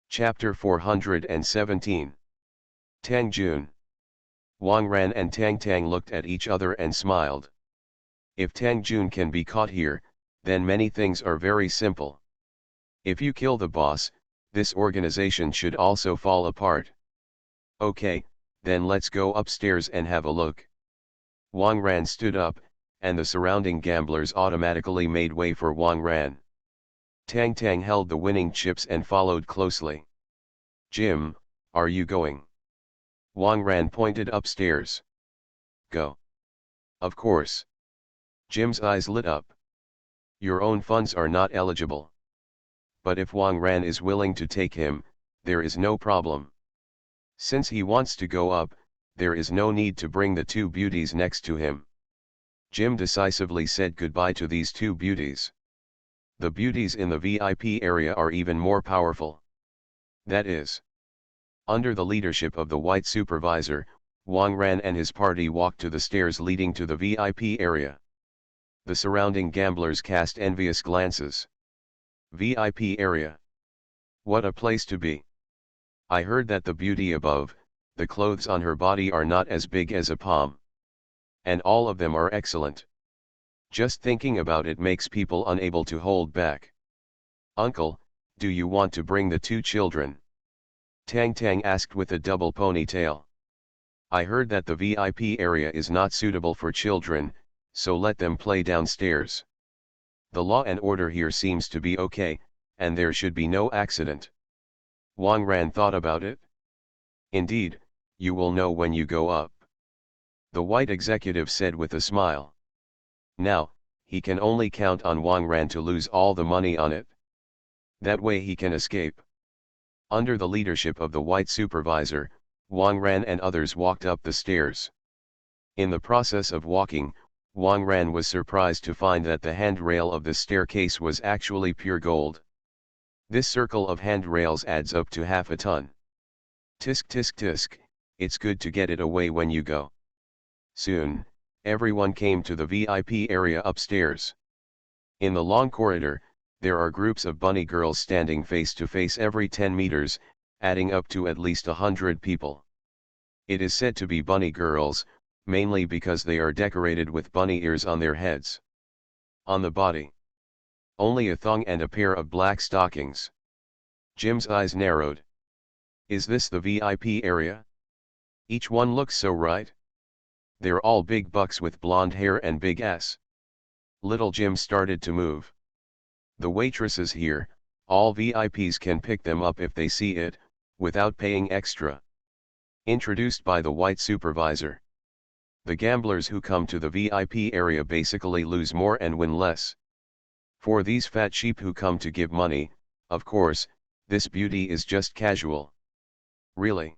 Speaker 1: Chapter 417. Tang Jun. Wang Ran and Tang Tang looked at each other and smiled. If Tang Jun can be caught here, then many things are very simple. If you kill the boss, This organization should also fall apart. Okay, then let's go upstairs and have a look. Wang Ran stood up, and the surrounding gamblers automatically made way for Wang Ran. Tang Tang held the winning chips and followed closely. Jim, are you going? Wang Ran pointed upstairs. Go. Of course. Jim's eyes lit up. Your own funds are not eligible. But if Wang Ran is willing to take him, there is no problem. Since he wants to go up, there is no need to bring the two beauties next to him. Jim decisively said goodbye to these two beauties. The beauties in the VIP area are even more powerful. That is, under the leadership of the white supervisor, Wang Ran and his party walked to the stairs leading to the VIP area. The surrounding gamblers cast envious glances. VIP area. What a place to be. I heard that the beauty above, the clothes on her body are not as big as a palm. And all of them are excellent. Just thinking about it makes people unable to hold back. Uncle, do you want to bring the two children? Tang Tang asked with a double ponytail. I heard that the VIP area is not suitable for children, so let them play downstairs. The law and order here seems to be okay, and there should be no accident. Wang Ran thought about it. Indeed, you will know when you go up. The white executive said with a smile. Now, he can only count on Wang Ran to lose all the money on it. That way he can escape. Under the leadership of the white supervisor, Wang Ran and others walked up the stairs. In the process of walking, Wang Ran was surprised to find that the handrail of the staircase was actually pure gold. This circle of handrails adds up to half a ton. Tisk tisk tisk, it's good to get it away when you go. Soon, everyone came to the VIP area upstairs. In the long corridor, there are groups of bunny girls standing face to face every 10 meters, adding up to at least 100 people. It is said to be bunny girls, mainly because they are decorated with bunny ears on their heads. On the body, only a thong and a pair of black stockings. Jim's eyes narrowed. Is this the VIP area? Each one looks so right. They're all big bucks with blonde hair and big ass. Little Jim started to move. The waitresses here, all VIPs can pick them up if they see it, without paying extra. Introduced by the white supervisor. The gamblers who come to the VIP area basically lose more and win less. For these fat sheep who come to give money, of course, this beauty is just casual. Really?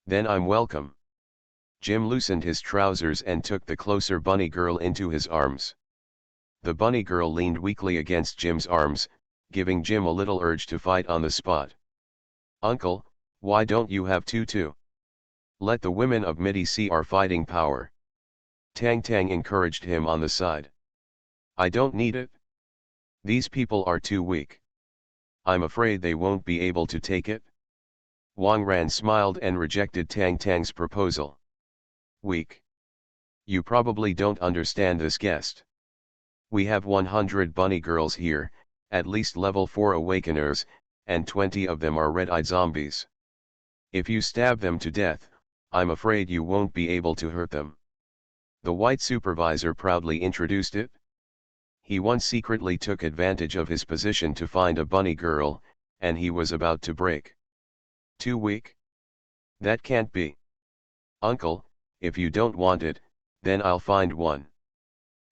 Speaker 1: Then I'm welcome. Jim loosened his trousers and took the closer bunny girl into his arms. The bunny girl leaned weakly against Jim's arms, giving Jim a little urge to fight on the spot. Uncle, why don't you have two too? Let the women of Midi see our fighting power. Tang Tang encouraged him on the side. I don't need it. These people are too weak. I'm afraid they won't be able to take it. Wang Ran smiled and rejected Tang Tang's proposal. Weak. You probably don't understand this, guest. We have 100 bunny girls here, at least level 4 awakeners, and 20 of them are red-eyed zombies. If you stab them to death, I'm afraid you won't be able to hurt them. The white supervisor proudly introduced it. He once secretly took advantage of his position to find a bunny girl, and he was about to break. Too weak? That can't be. Uncle, if you don't want it, then I'll find one.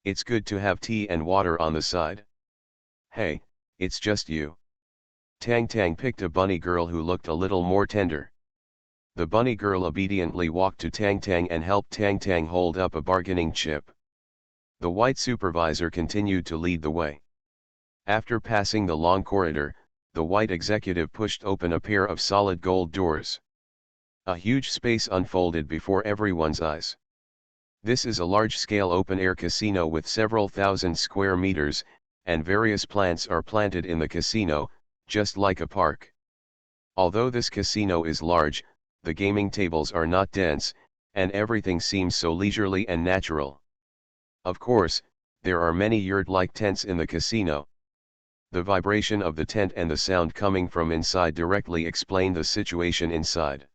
Speaker 1: It's good to have tea and water on the side. Hey, it's just you. Tang Tang picked a bunny girl who looked a little more tender. The bunny girl obediently walked to Tang Tang and helped Tang Tang hold up a bargaining chip. The white supervisor continued to lead the way. After passing the long corridor, the white executive pushed open a pair of solid gold doors. A huge space unfolded before everyone's eyes. This is a large-scale open-air casino with several thousand square meters, and various plants are planted in the casino, just like a park. Although this casino is large, the gaming tables are not dense, and everything seems so leisurely and natural. Of course, there are many yurt-like tents in the casino. The vibration of the tent and the sound coming from inside directly explain the situation inside.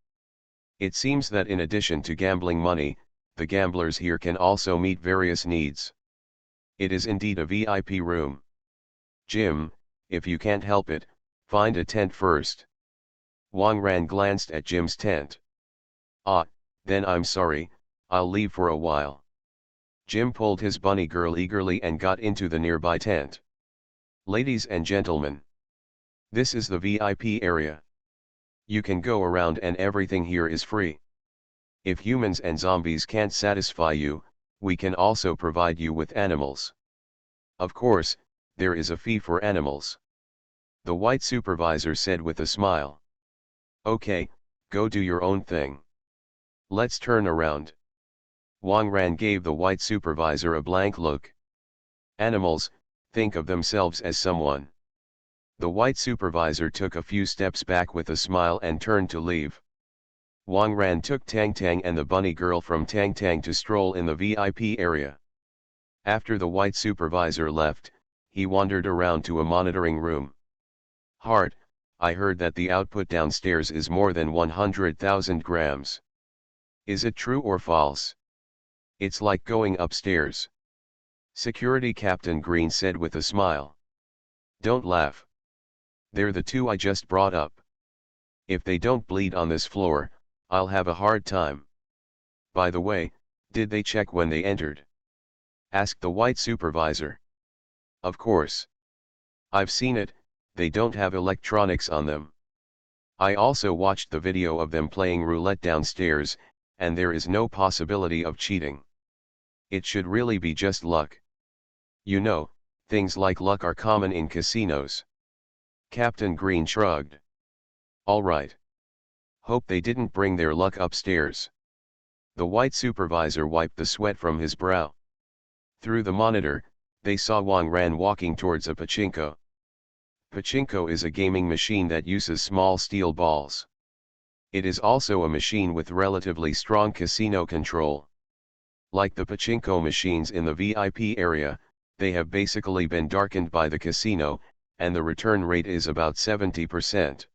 Speaker 1: It seems that in addition to gambling money, the gamblers here can also meet various needs. It is indeed a VIP room. Jim, if you can't help it, find a tent first. Wang Ran glanced at Jim's tent. Ah, then I'm sorry, I'll leave for a while. Jim pulled his bunny girl eagerly and got into the nearby tent. Ladies and gentlemen, this is the VIP area. You can go around and everything here is free. If humans and zombies can't satisfy you, we can also provide you with animals. Of course, there is a fee for animals. The white supervisor said with a smile. Okay, go do your own thing. Let's turn around. Wang Ran gave the white supervisor a blank look. Animals, think of themselves as someone. The white supervisor took a few steps back with a smile and turned to leave. Wang Ran took Tang Tang and the bunny girl from Tang Tang to stroll in the VIP area. After the white supervisor left, he wandered around to a monitoring room. Hart, I heard that the output downstairs is more than 100,000 grams. Is it true or false? It's like going upstairs. Security Captain Green said with a smile. Don't laugh. They're the two I just brought up. If they don't bleed on this floor, I'll have a hard time. By the way, did they check when they entered? Asked the white supervisor. Of course. I've seen it, they don't have electronics on them. I also watched the video of them playing roulette downstairs, and there is no possibility of cheating. It should really be just luck. You know, things like luck are common in casinos. Captain Green shrugged. All right. Hope they didn't bring their luck upstairs. The white supervisor wiped the sweat from his brow. Through the monitor, they saw Wang Ran walking towards a pachinko. Pachinko is a gaming machine that uses small steel balls. It is also a machine with relatively strong casino control. Like the pachinko machines in the VIP area, they have basically been darkened by the casino, and the return rate is about 70%.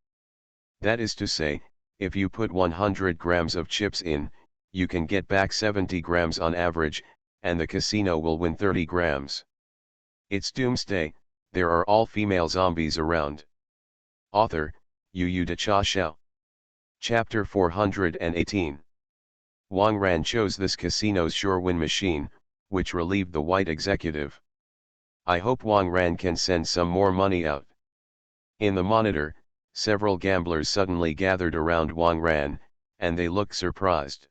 Speaker 1: That is to say, if you put 100 grams of chips in, you can get back 70 grams on average, and the casino will win 30 grams. It's Doomsday, there are all female zombies around. Author, Yu De Cha Xiao. Chapter 418. Wang Ran chose this casino's sure win machine, which relieved the white executive. I hope Wang Ran can send some more money out. In the monitor, several gamblers suddenly gathered around Wang Ran, and they looked surprised.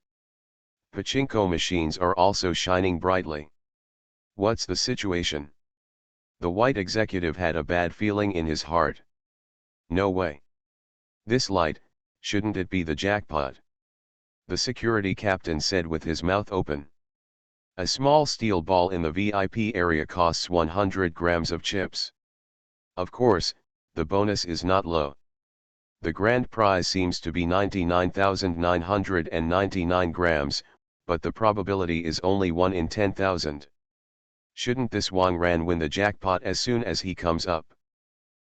Speaker 1: Pachinko machines are also shining brightly. What's the situation? The white executive had a bad feeling in his heart. No way. This light, shouldn't it be the jackpot? The security captain said with his mouth open. A small steel ball in the VIP area costs 100 grams of chips. Of course, the bonus is not low. The grand prize seems to be 99,999 grams, but the probability is only 1 in 10,000. Shouldn't this Wang Ran win the jackpot as soon as he comes up?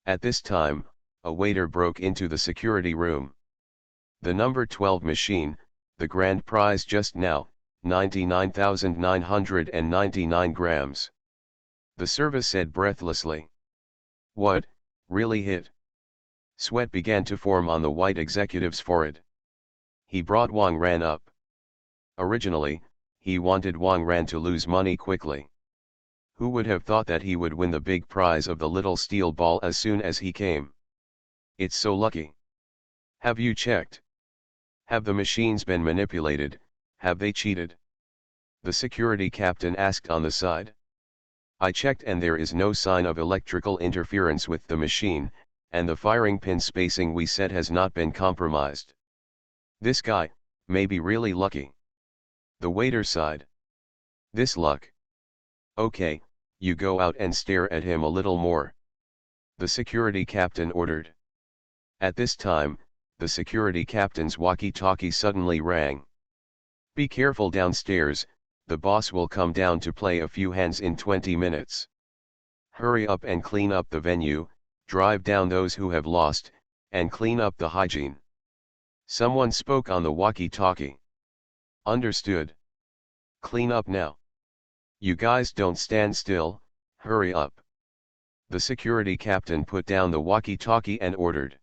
Speaker 1: At this time, a waiter broke into the security room. The number 12 machine, the grand prize just now, 99,999 grams. The service said breathlessly. What, really hit? Sweat began to form on the white executive's forehead. He brought Wang Ran up. Originally, he wanted Wang Ran to lose money quickly. Who would have thought that he would win the big prize of the little steel ball as soon as he came? It's so lucky. Have you checked? Have the machines been manipulated? Have they cheated? The security captain asked on the side. I checked and there is no sign of electrical interference with the machine, and the firing pin spacing we set has not been compromised. This guy, may be really lucky. The waiter sighed. This luck. Okay, you go out and stare at him a little more. The security captain ordered. At this time, the security captain's walkie-talkie suddenly rang. Be careful downstairs, the boss will come down to play a few hands in 20 minutes. Hurry up and clean up the venue, drive down those who have lost, and clean up the hygiene. Someone spoke on the walkie-talkie. Understood. Clean up now. You guys don't stand still, hurry up. The security captain put down the walkie-talkie and ordered.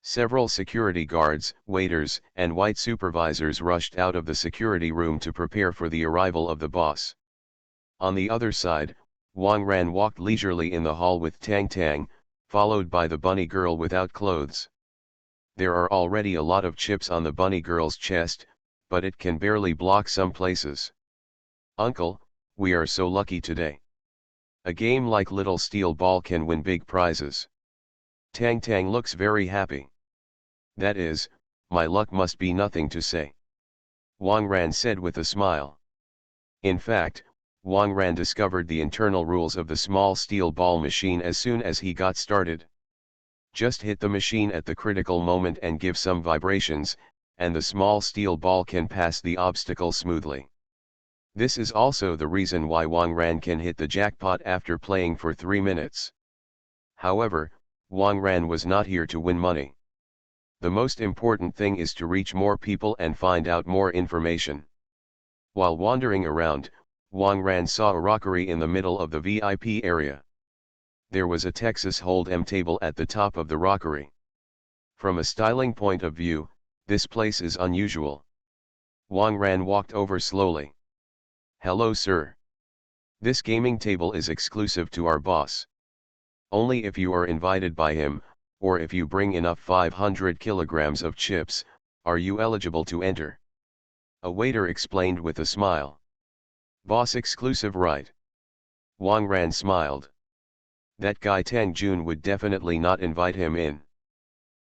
Speaker 1: Several security guards, waiters, and white supervisors rushed out of the security room to prepare for the arrival of the boss. On the other side, Wang Ran walked leisurely in the hall with Tang Tang, followed by the bunny girl without clothes. There are already a lot of chips on the bunny girl's chest, but it can barely block some places. Uncle, we are so lucky today. A game like Little Steel Ball can win big prizes. Tang Tang looks very happy. That is, my luck must be nothing to say. Wang Ran said with a smile. In fact, Wang Ran discovered the internal rules of the small steel ball machine as soon as he got started. Just hit the machine at the critical moment and give some vibrations, and the small steel ball can pass the obstacle smoothly. This is also the reason why Wang Ran can hit the jackpot after playing for 3 minutes. However, Wang Ran was not here to win money. The most important thing is to reach more people and find out more information. While wandering around, Wang Ran saw a rockery in the middle of the VIP area. There was a Texas Hold'em table at the top of the rockery. From a styling point of view, this place is unusual. Wang Ran walked over slowly. Hello sir. This gaming table is exclusive to our boss. Only if you are invited by him, or if you bring enough 500 kilograms of chips, are you eligible to enter. A waiter explained with a smile. Boss exclusive, right? Wang Ran smiled. That guy Tang Jun would definitely not invite him in.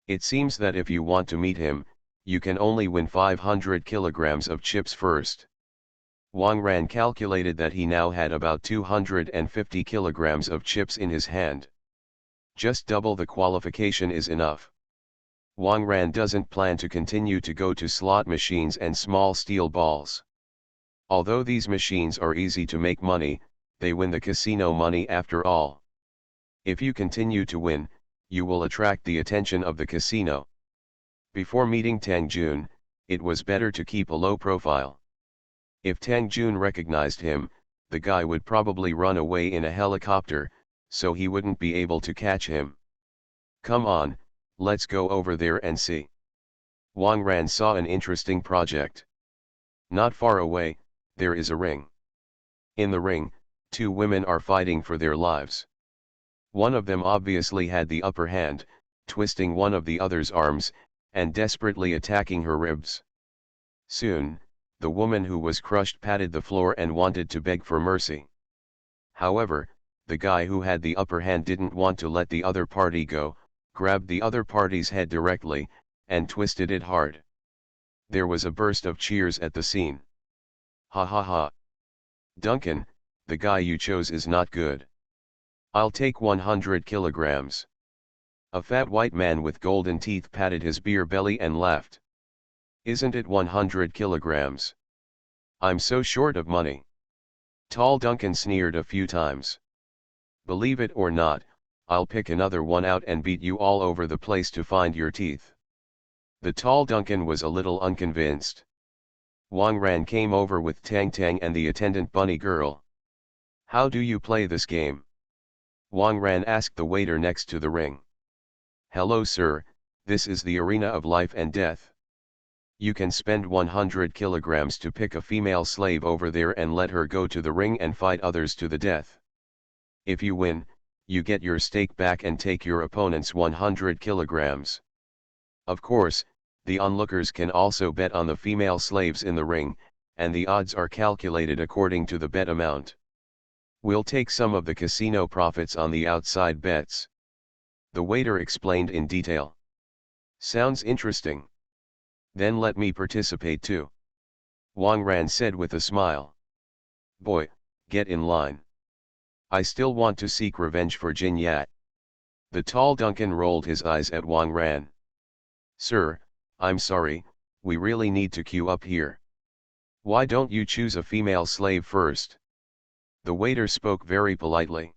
Speaker 1: It seems that if you want to meet him, you can only win 500 kilograms of chips first. Wang Ran calculated that he now had about 250 kilograms of chips in his hand. Just double the qualification is enough. Wang Ran doesn't plan to continue to go to slot machines and small steel balls. Although these machines are easy to make money, they win the casino money after all. If you continue to win, you will attract the attention of the casino. Before meeting Tang Jun, it was better to keep a low profile. If Tang Jun recognized him, the guy would probably run away in a helicopter, so he wouldn't be able to catch him. Come on, let's go over there and see. Wang Ran saw an interesting project. Not far away, there is a ring. In the ring, 2 women are fighting for their lives. One of them obviously had the upper hand, twisting one of the other's arms, and desperately attacking her ribs. Soon, the woman who was crushed patted the floor and wanted to beg for mercy. However, the guy who had the upper hand didn't want to let the other party go, grabbed the other party's head directly, and twisted it hard. There was a burst of cheers at the scene. Ha ha ha. Duncan, the guy you chose is not good. I'll take 100 kilograms. A fat white man with golden teeth patted his beer belly and laughed. Isn't it 100 kilograms? I'm so short of money. Tall Duncan sneered a few times. Believe it or not, I'll pick another one out and beat you all over the place to find your teeth. The tall Duncan was a little unconvinced. Wang Ran came over with Tang Tang and the attendant bunny girl. How do you play this game? Wang Ran asked the waiter next to the ring. Hello sir, this is the arena of life and death. You can spend 100 kilograms to pick a female slave over there and let her go to the ring and fight others to the death. If you win, you get your stake back and take your opponent's 100 kilograms. Of course, the onlookers can also bet on the female slaves in the ring, and the odds are calculated according to the bet amount. We'll take some of the casino profits on the outside bets. The waiter explained in detail. Sounds interesting. Then let me participate too. Wang Ran said with a smile. Boy, get in line. I still want to seek revenge for Jin Yat. The tall Duncan rolled his eyes at Wang Ran. Sir, I'm sorry, we really need to queue up here. Why don't you choose a female slave first? The waiter spoke very politely.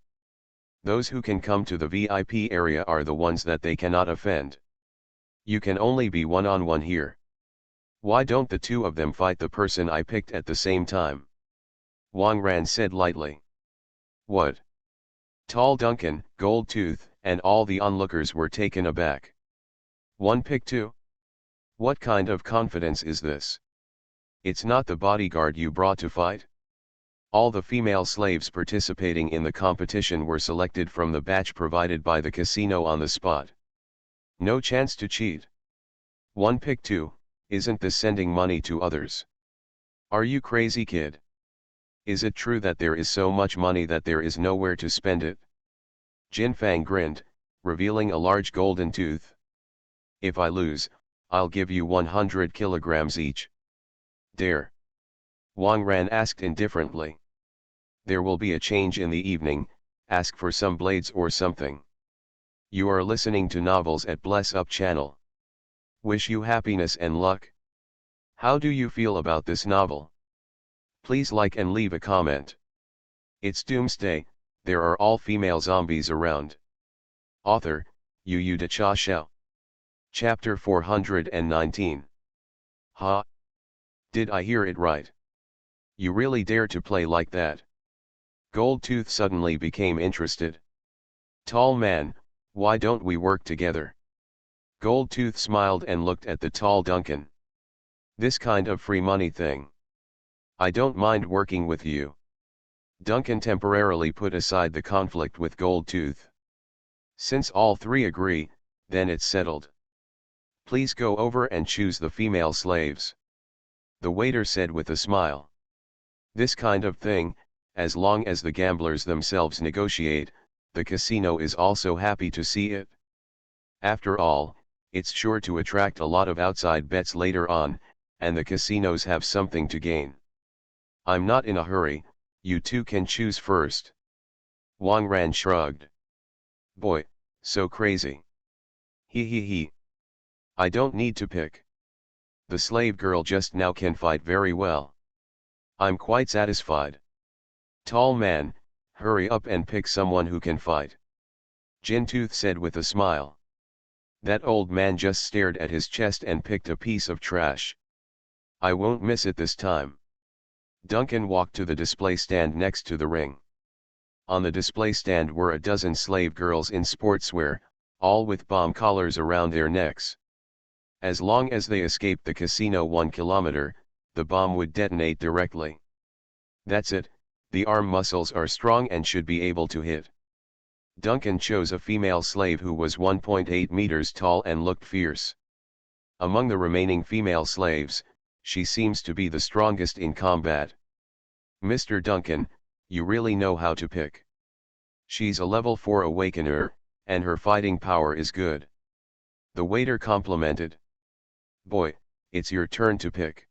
Speaker 1: Those who can come to the VIP area are the ones that they cannot offend. You can only be one-on-one here. Why don't the two of them fight the person I picked at the same time? Wang Ran said lightly. What? Tall Duncan, Gold Tooth, and all the onlookers were taken aback. One pick two? What kind of confidence is this? It's not the bodyguard you brought to fight? All the female slaves participating in the competition were selected from the batch provided by the casino on the spot. No chance to cheat. One pick two, isn't this sending money to others? Are you crazy, kid? Is it true that there is so much money that there is nowhere to spend it? Jin Fang grinned, revealing a large golden tooth. If I lose, I'll give you 100 kilograms each. Dare? Wang Ran asked indifferently. There will be a change in the evening, ask for some blades or something. You are listening to novels at Bless Up channel. Wish you happiness and luck. How do you feel about this novel? Please like and leave a comment. It's Doomsday, there are all female zombies around. Author, Yu Da Cha Xiao. Chapter 419. Ha! Did I hear it right? You really dare to play like that? Gold Tooth suddenly became interested. Tall man, why don't we work together? Gold Tooth smiled and looked at the tall Duncan. This kind of free money thing. I don't mind working with you. Duncan temporarily put aside the conflict with Gold Tooth. Since all three agree, then it's settled. Please go over and choose the female slaves. The waiter said with a smile. This kind of thing, as long as the gamblers themselves negotiate, the casino is also happy to see it. After all, it's sure to attract a lot of outside bets later on, and the casinos have something to gain. I'm not in a hurry, you two can choose first. Wang Ran shrugged. Boy, so crazy. He. I don't need to pick. The slave girl just now can fight very well. I'm quite satisfied. Tall man, hurry up and pick someone who can fight. Jintooth said with a smile. That old man just stared at his chest and picked a piece of trash. I won't miss it this time. Duncan walked to the display stand next to the ring. On the display stand were a dozen slave girls in sportswear, all with bomb collars around their necks. As long as they escaped the casino 1 kilometer, the bomb would detonate directly. That's it, the arm muscles are strong and should be able to hit. Duncan chose a female slave who was 1.8 meters tall and looked fierce. Among the remaining female slaves, she seems to be the strongest in combat. Mr. Duncan, you really know how to pick. She's a level 4 awakener, and her fighting power is good. The waiter complimented. Boy, it's your turn to pick.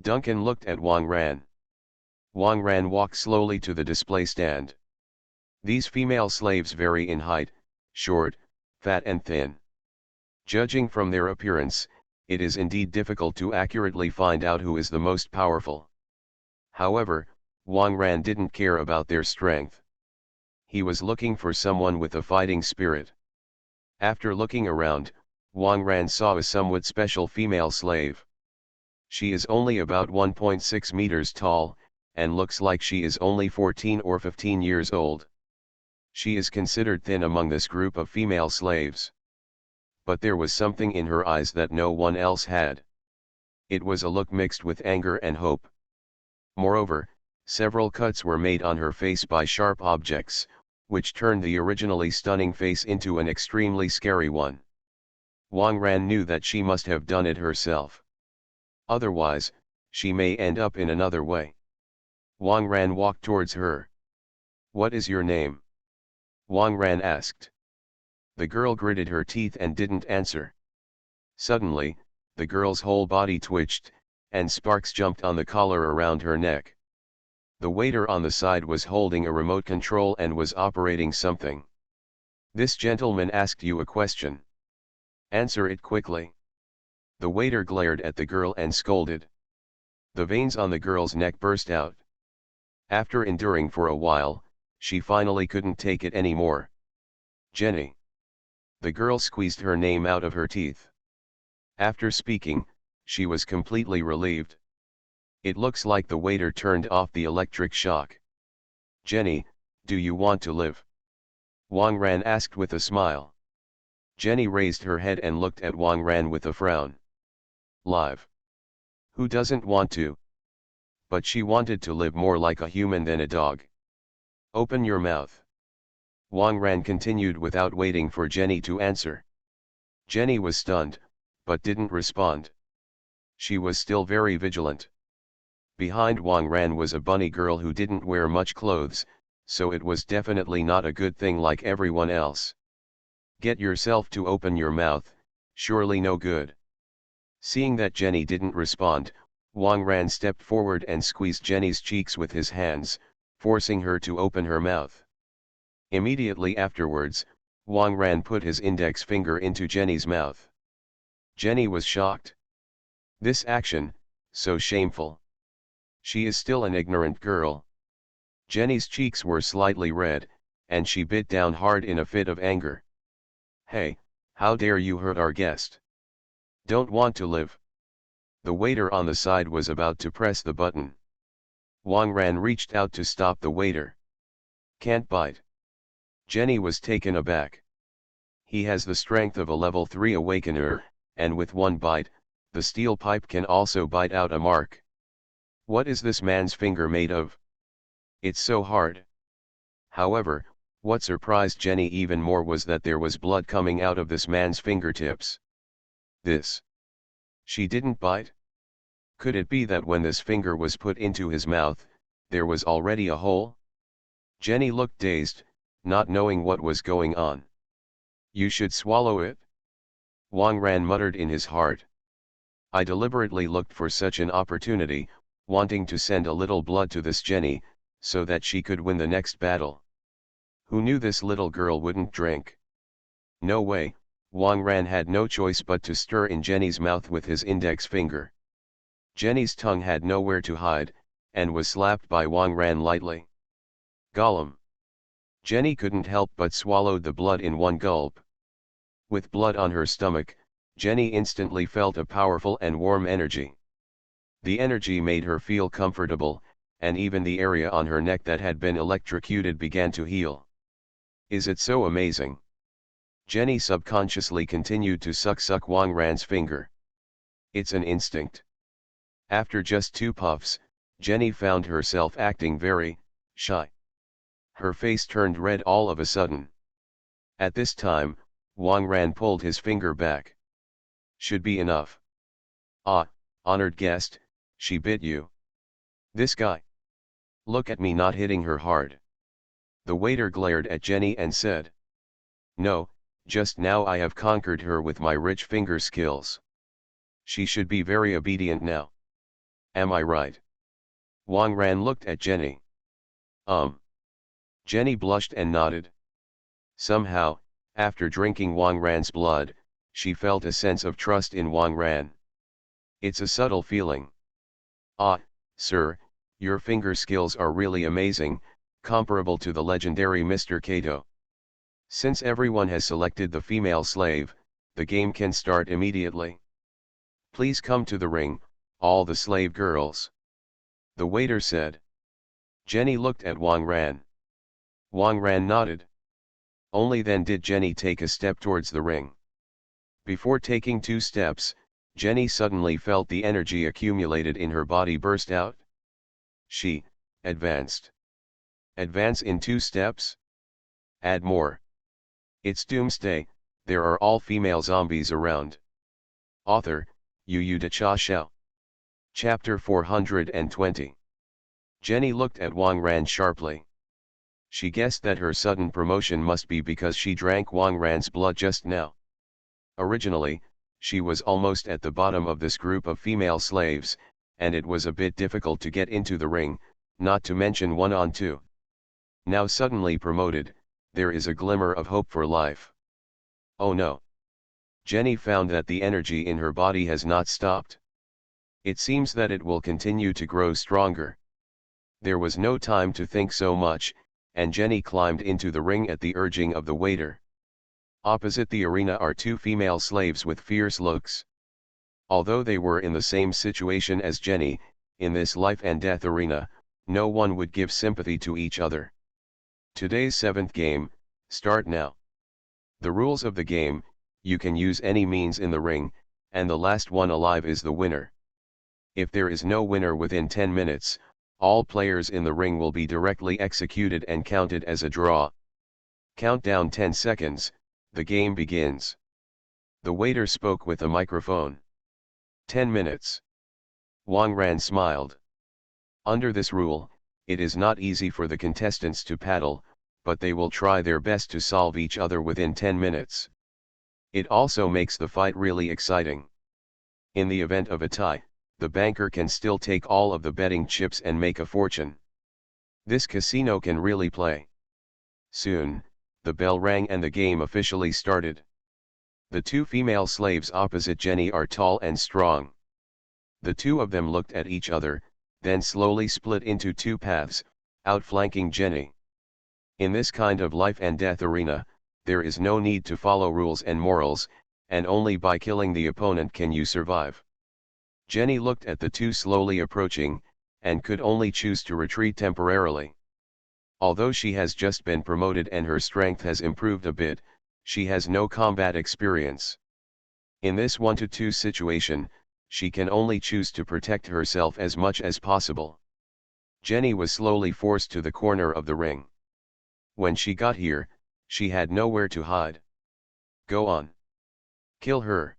Speaker 1: Duncan looked at Wang Ran. Wang Ran walked slowly to the display stand. These female slaves vary in height, short, fat and thin. Judging from their appearance, it is indeed difficult to accurately find out who is the most powerful. However, Wang Ran didn't care about their strength. He was looking for someone with a fighting spirit. After looking around, Wang Ran saw a somewhat special female slave. She is only about 1.6 meters tall, and looks like she is only 14 or 15 years old. She is considered thin among this group of female slaves. But there was something in her eyes that no one else had. It was a look mixed with anger and hope. Moreover, several cuts were made on her face by sharp objects, which turned the originally stunning face into an extremely scary one. Wang Ran knew that she must have done it herself. Otherwise, she may end up in another way. Wang Ran walked towards her. What is your name? Wang Ran asked. The girl gritted her teeth and didn't answer. Suddenly, the girl's whole body twitched, and sparks jumped on the collar around her neck. The waiter on the side was holding a remote control and was operating something. This gentleman asked you a question. Answer it quickly. The waiter glared at the girl and scolded. The veins on the girl's neck burst out. After enduring for a while, She finally couldn't take it anymore. Jenny. The girl squeezed her name out of her teeth. After speaking, she was completely relieved. It looks like the waiter turned off the electric shock. Jenny, do you want to live? Wang Ran asked with a smile. Jenny raised her head and looked at Wang Ran with a frown. Live? Who doesn't want to? But she wanted to live more like a human than a dog. Open your mouth. Wang Ran continued without waiting for Jenny to answer. Jenny was stunned, but didn't respond. She was still very vigilant. Behind Wang Ran was a bunny girl who didn't wear much clothes, so it was definitely not a good thing like everyone else. Get yourself to open your mouth, surely no good. Seeing that Jenny didn't respond, Wang Ran stepped forward and squeezed Jenny's cheeks with his hands, forcing her to open her mouth. Immediately afterwards, Wang Ran put his index finger into Jenny's mouth. Jenny was shocked. This action, so shameful. She is still an ignorant girl. Jenny's cheeks were slightly red, and she bit down hard in a fit of anger. Hey, how dare you hurt our guest? Don't want to live? The waiter on the side was about to press the button. Wang Ran reached out to stop the waiter. Can't bite. Jenny was taken aback. He has the strength of a level 3 awakener, and with one bite, the steel pipe can also bite out a mark. What is this man's finger made of? It's so hard. However, what surprised Jenny even more was that there was blood coming out of this man's fingertips. This. She didn't bite? Could it be that when this finger was put into his mouth, there was already a hole? Jenny looked dazed, not knowing what was going on. You should swallow it? Wang Ran muttered in his heart. I deliberately looked for such an opportunity, wanting to send a little blood to this Jenny, so that she could win the next battle. Who knew this little girl wouldn't drink? No way, Wang Ran had no choice but to stir in Jenny's mouth with his index finger. Jenny's tongue had nowhere to hide, and was slapped by Wang Ran lightly. Gollum. Jenny couldn't help but swallowed the blood in one gulp. With blood on her stomach, Jenny instantly felt a powerful and warm energy. The energy made her feel comfortable, and even the area on her neck that had been electrocuted began to heal. Is it so amazing? Jenny subconsciously continued to suck Wang Ran's finger. It's an instinct. After just 2 puffs, Jenny found herself acting very shy. Her face turned red all of a sudden. At this time, Wang Ran pulled his finger back. Should be enough. Ah, honored guest, she bit you. This guy. Look at me not hitting her hard. The waiter glared at Jenny and said. No, just now I have conquered her with my rich finger skills. She should be very obedient now. Am I right? Wang Ran looked at Jenny. Jenny blushed and nodded. Somehow, after drinking Wang Ran's blood, she felt a sense of trust in Wang Ran. It's a subtle feeling. Ah, sir, your finger skills are really amazing, comparable to the legendary Mr. Kato. Since everyone has selected the female slave, the game can start immediately. Please come to the ring, all the slave girls. The waiter said. Jenny looked at Wang Ran. Wang Ran nodded. Only then did Jenny take a step towards the ring. Before taking 2 steps, Jenny suddenly felt the energy accumulated in her body burst out. She advanced. Advance in 2 steps? Add more. It's Doomsday, there are all female zombies around. Author, Yu Da Cha Xiao. Chapter 420. Jenny looked at Wang Ran sharply. She guessed that her sudden promotion must be because she drank Wang Ran's blood just now. Originally, she was almost at the bottom of this group of female slaves, and it was a bit difficult to get into the ring, not to mention 1-on-2. Now suddenly promoted, there is a glimmer of hope for life. Oh no. Jenny found that the energy in her body has not stopped. It seems that it will continue to grow stronger. There was no time to think so much, and Jenny climbed into the ring at the urging of the waiter. Opposite the arena are two female slaves with fierce looks. Although they were in the same situation as Jenny, in this life and death arena, no one would give sympathy to each other. Today's 7th game, start now. The rules of the game: you can use any means in the ring, and the last one alive is the winner. If there is no winner within 10 minutes, all players in the ring will be directly executed and counted as a draw. Countdown 10 seconds, the game begins. The waiter spoke with a microphone. 10 minutes. Wang Ran smiled. Under this rule, it is not easy for the contestants to paddle, but they will try their best to solve each other within 10 minutes. It also makes the fight really exciting. In the event of a tie, the banker can still take all of the betting chips and make a fortune. This casino can really play. Soon, the bell rang and the game officially started. The two female slaves opposite Jenny are tall and strong. The two of them looked at each other, then slowly split into two paths, outflanking Jenny. In this kind of life and death arena, there is no need to follow rules and morals, and only by killing the opponent can you survive. Jenny looked at the two slowly approaching, and could only choose to retreat temporarily. Although she has just been promoted and her strength has improved a bit, she has no combat experience. In this 1-2 situation, she can only choose to protect herself as much as possible. Jenny was slowly forced to the corner of the ring. When she got here, she had nowhere to hide. Go on. Kill her.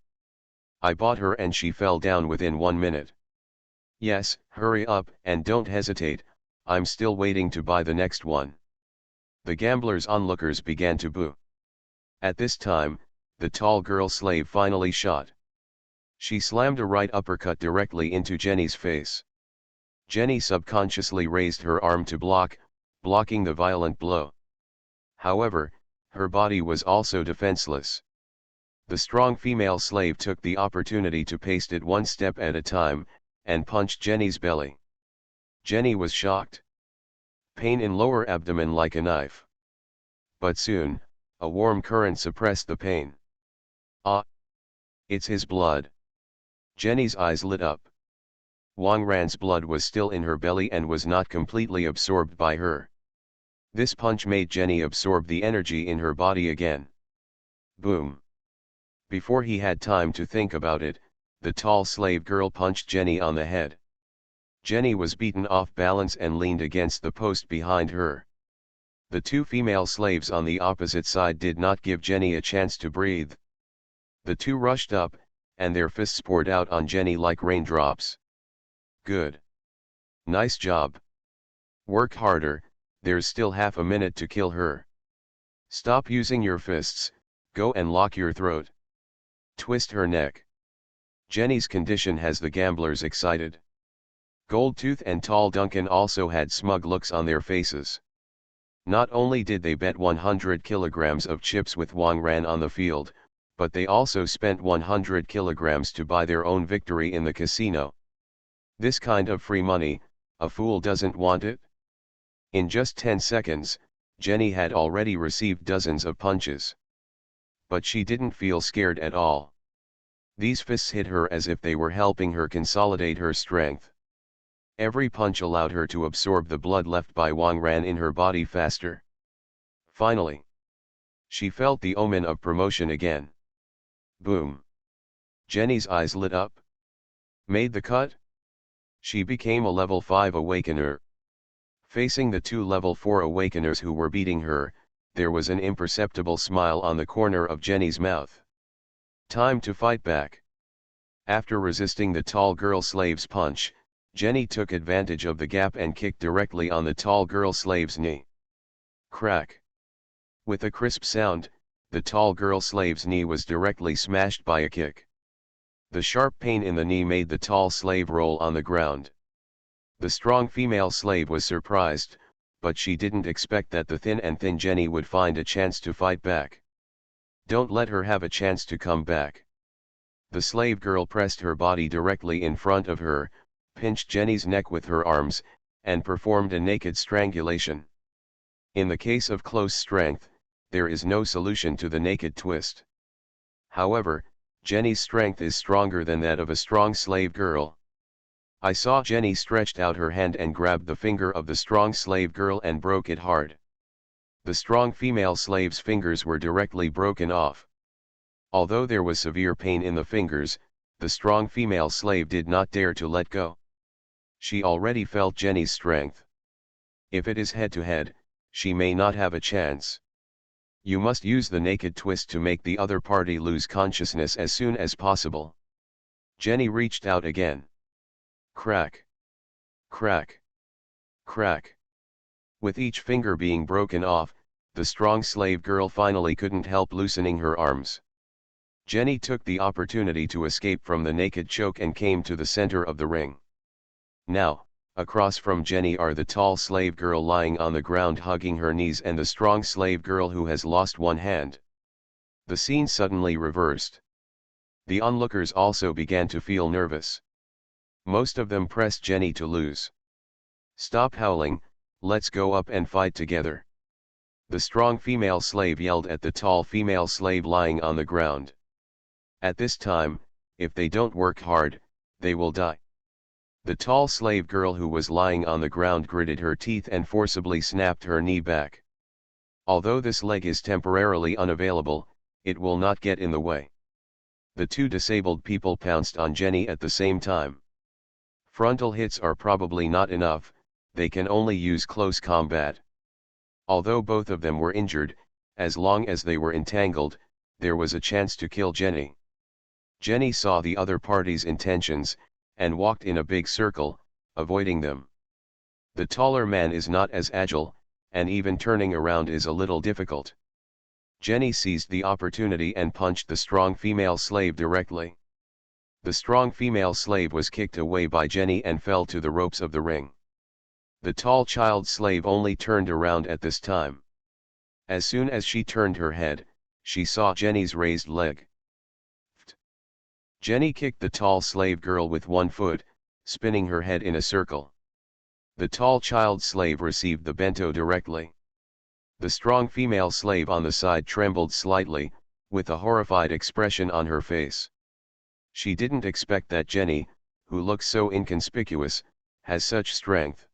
Speaker 1: I bought her and she fell down within 1 minute. Yes, hurry up and don't hesitate, I'm still waiting to buy the next one. The gamblers' onlookers began to boo. At this time, the tall girl slave finally shot. She slammed a right uppercut directly into Jenny's face. Jenny subconsciously raised her arm to blocking the violent blow. However, her body was also defenseless. The strong female slave took the opportunity to pace it one step at a time, and punched Jenny's belly. Jenny was shocked. Pain in lower abdomen like a knife. But soon, a warm current suppressed the pain. Ah! It's his blood. Jenny's eyes lit up. Wang Ran's blood was still in her belly and was not completely absorbed by her. This punch made Jenny absorb the energy in her body again. Boom! Before he had time to think about it, the tall slave girl punched Jenny on the head. Jenny was beaten off balance and leaned against the post behind her. The two female slaves on the opposite side did not give Jenny a chance to breathe. The two rushed up, and their fists poured out on Jenny like raindrops. Good. Nice job. Work harder, there's still half a minute to kill her. Stop using your fists, go and lock your throat. Twist her neck. Jenny's condition has the gamblers excited. Goldtooth and Tall Duncan also had smug looks on their faces. Not only did they bet 100 kilograms of chips with Wang Ran on the field, but they also spent 100 kilograms to buy their own victory in the casino. This kind of free money, a fool doesn't want it. In just 10 seconds, Jenny had already received dozens of punches. But she didn't feel scared at all. These fists hit her as if they were helping her consolidate her strength. Every punch allowed her to absorb the blood left by Wang Ran in her body faster. Finally, she felt the omen of promotion again. Boom! Jenny's eyes lit up. Made the cut? She became a level 5 awakener. Facing the two level 4 awakeners who were beating her, there was an imperceptible smile on the corner of Jenny's mouth. Time to fight back. After resisting the tall girl slave's punch, Jenny took advantage of the gap and kicked directly on the tall girl slave's knee. Crack! With a crisp sound, the tall girl slave's knee was directly smashed by a kick. The sharp pain in the knee made the tall slave roll on the ground. The strong female slave was surprised, but she didn't expect that the thin Jenny would find a chance to fight back. Don't let her have a chance to come back. The slave girl pressed her body directly in front of her, pinched Jenny's neck with her arms, and performed a naked strangulation. In the case of close strength, there is no solution to the naked twist. However, Jenny's strength is stronger than that of a strong slave girl. I saw Jenny stretched out her hand and grabbed the finger of the strong slave girl and broke it hard. The strong female slave's fingers were directly broken off. Although there was severe pain in the fingers, the strong female slave did not dare to let go. She already felt Jenny's strength. If it is head-to-head, she may not have a chance. You must use the naked twist to make the other party lose consciousness as soon as possible. Jenny reached out again. Crack. Crack. Crack. With each finger being broken off, the strong slave girl finally couldn't help loosening her arms. Jenny took the opportunity to escape from the naked choke and came to the center of the ring. Now, across from Jenny are the tall slave girl lying on the ground hugging her knees and the strong slave girl who has lost one hand. The scene suddenly reversed. The onlookers also began to feel nervous. Most of them pressed Jenny to lose. "Stop howling, let's go up and fight together," the strong female slave yelled at the tall female slave lying on the ground. At this time, if they don't work hard, they will die. The tall slave girl who was lying on the ground gritted her teeth and forcibly snapped her knee back. Although this leg is temporarily unavailable, it will not get in the way. The two disabled people pounced on Jenny at the same time. Frontal hits are probably not enough, they can only use close combat. Although both of them were injured, as long as they were entangled, there was a chance to kill Jenny. Jenny saw the other party's intentions, and walked in a big circle, avoiding them. The taller man is not as agile, and even turning around is a little difficult. Jenny seized the opportunity and punched the strong female slave directly. The strong female slave was kicked away by Jenny and fell to the ropes of the ring. The tall child slave only turned around at this time. As soon as she turned her head, she saw Jenny's raised leg. Jenny kicked the tall slave girl with one foot, spinning her head in a circle. The tall child slave received the bento directly. The strong female slave on the side trembled slightly, with a horrified expression on her face. She didn't expect that Jenny, who looks so inconspicuous, has such strength.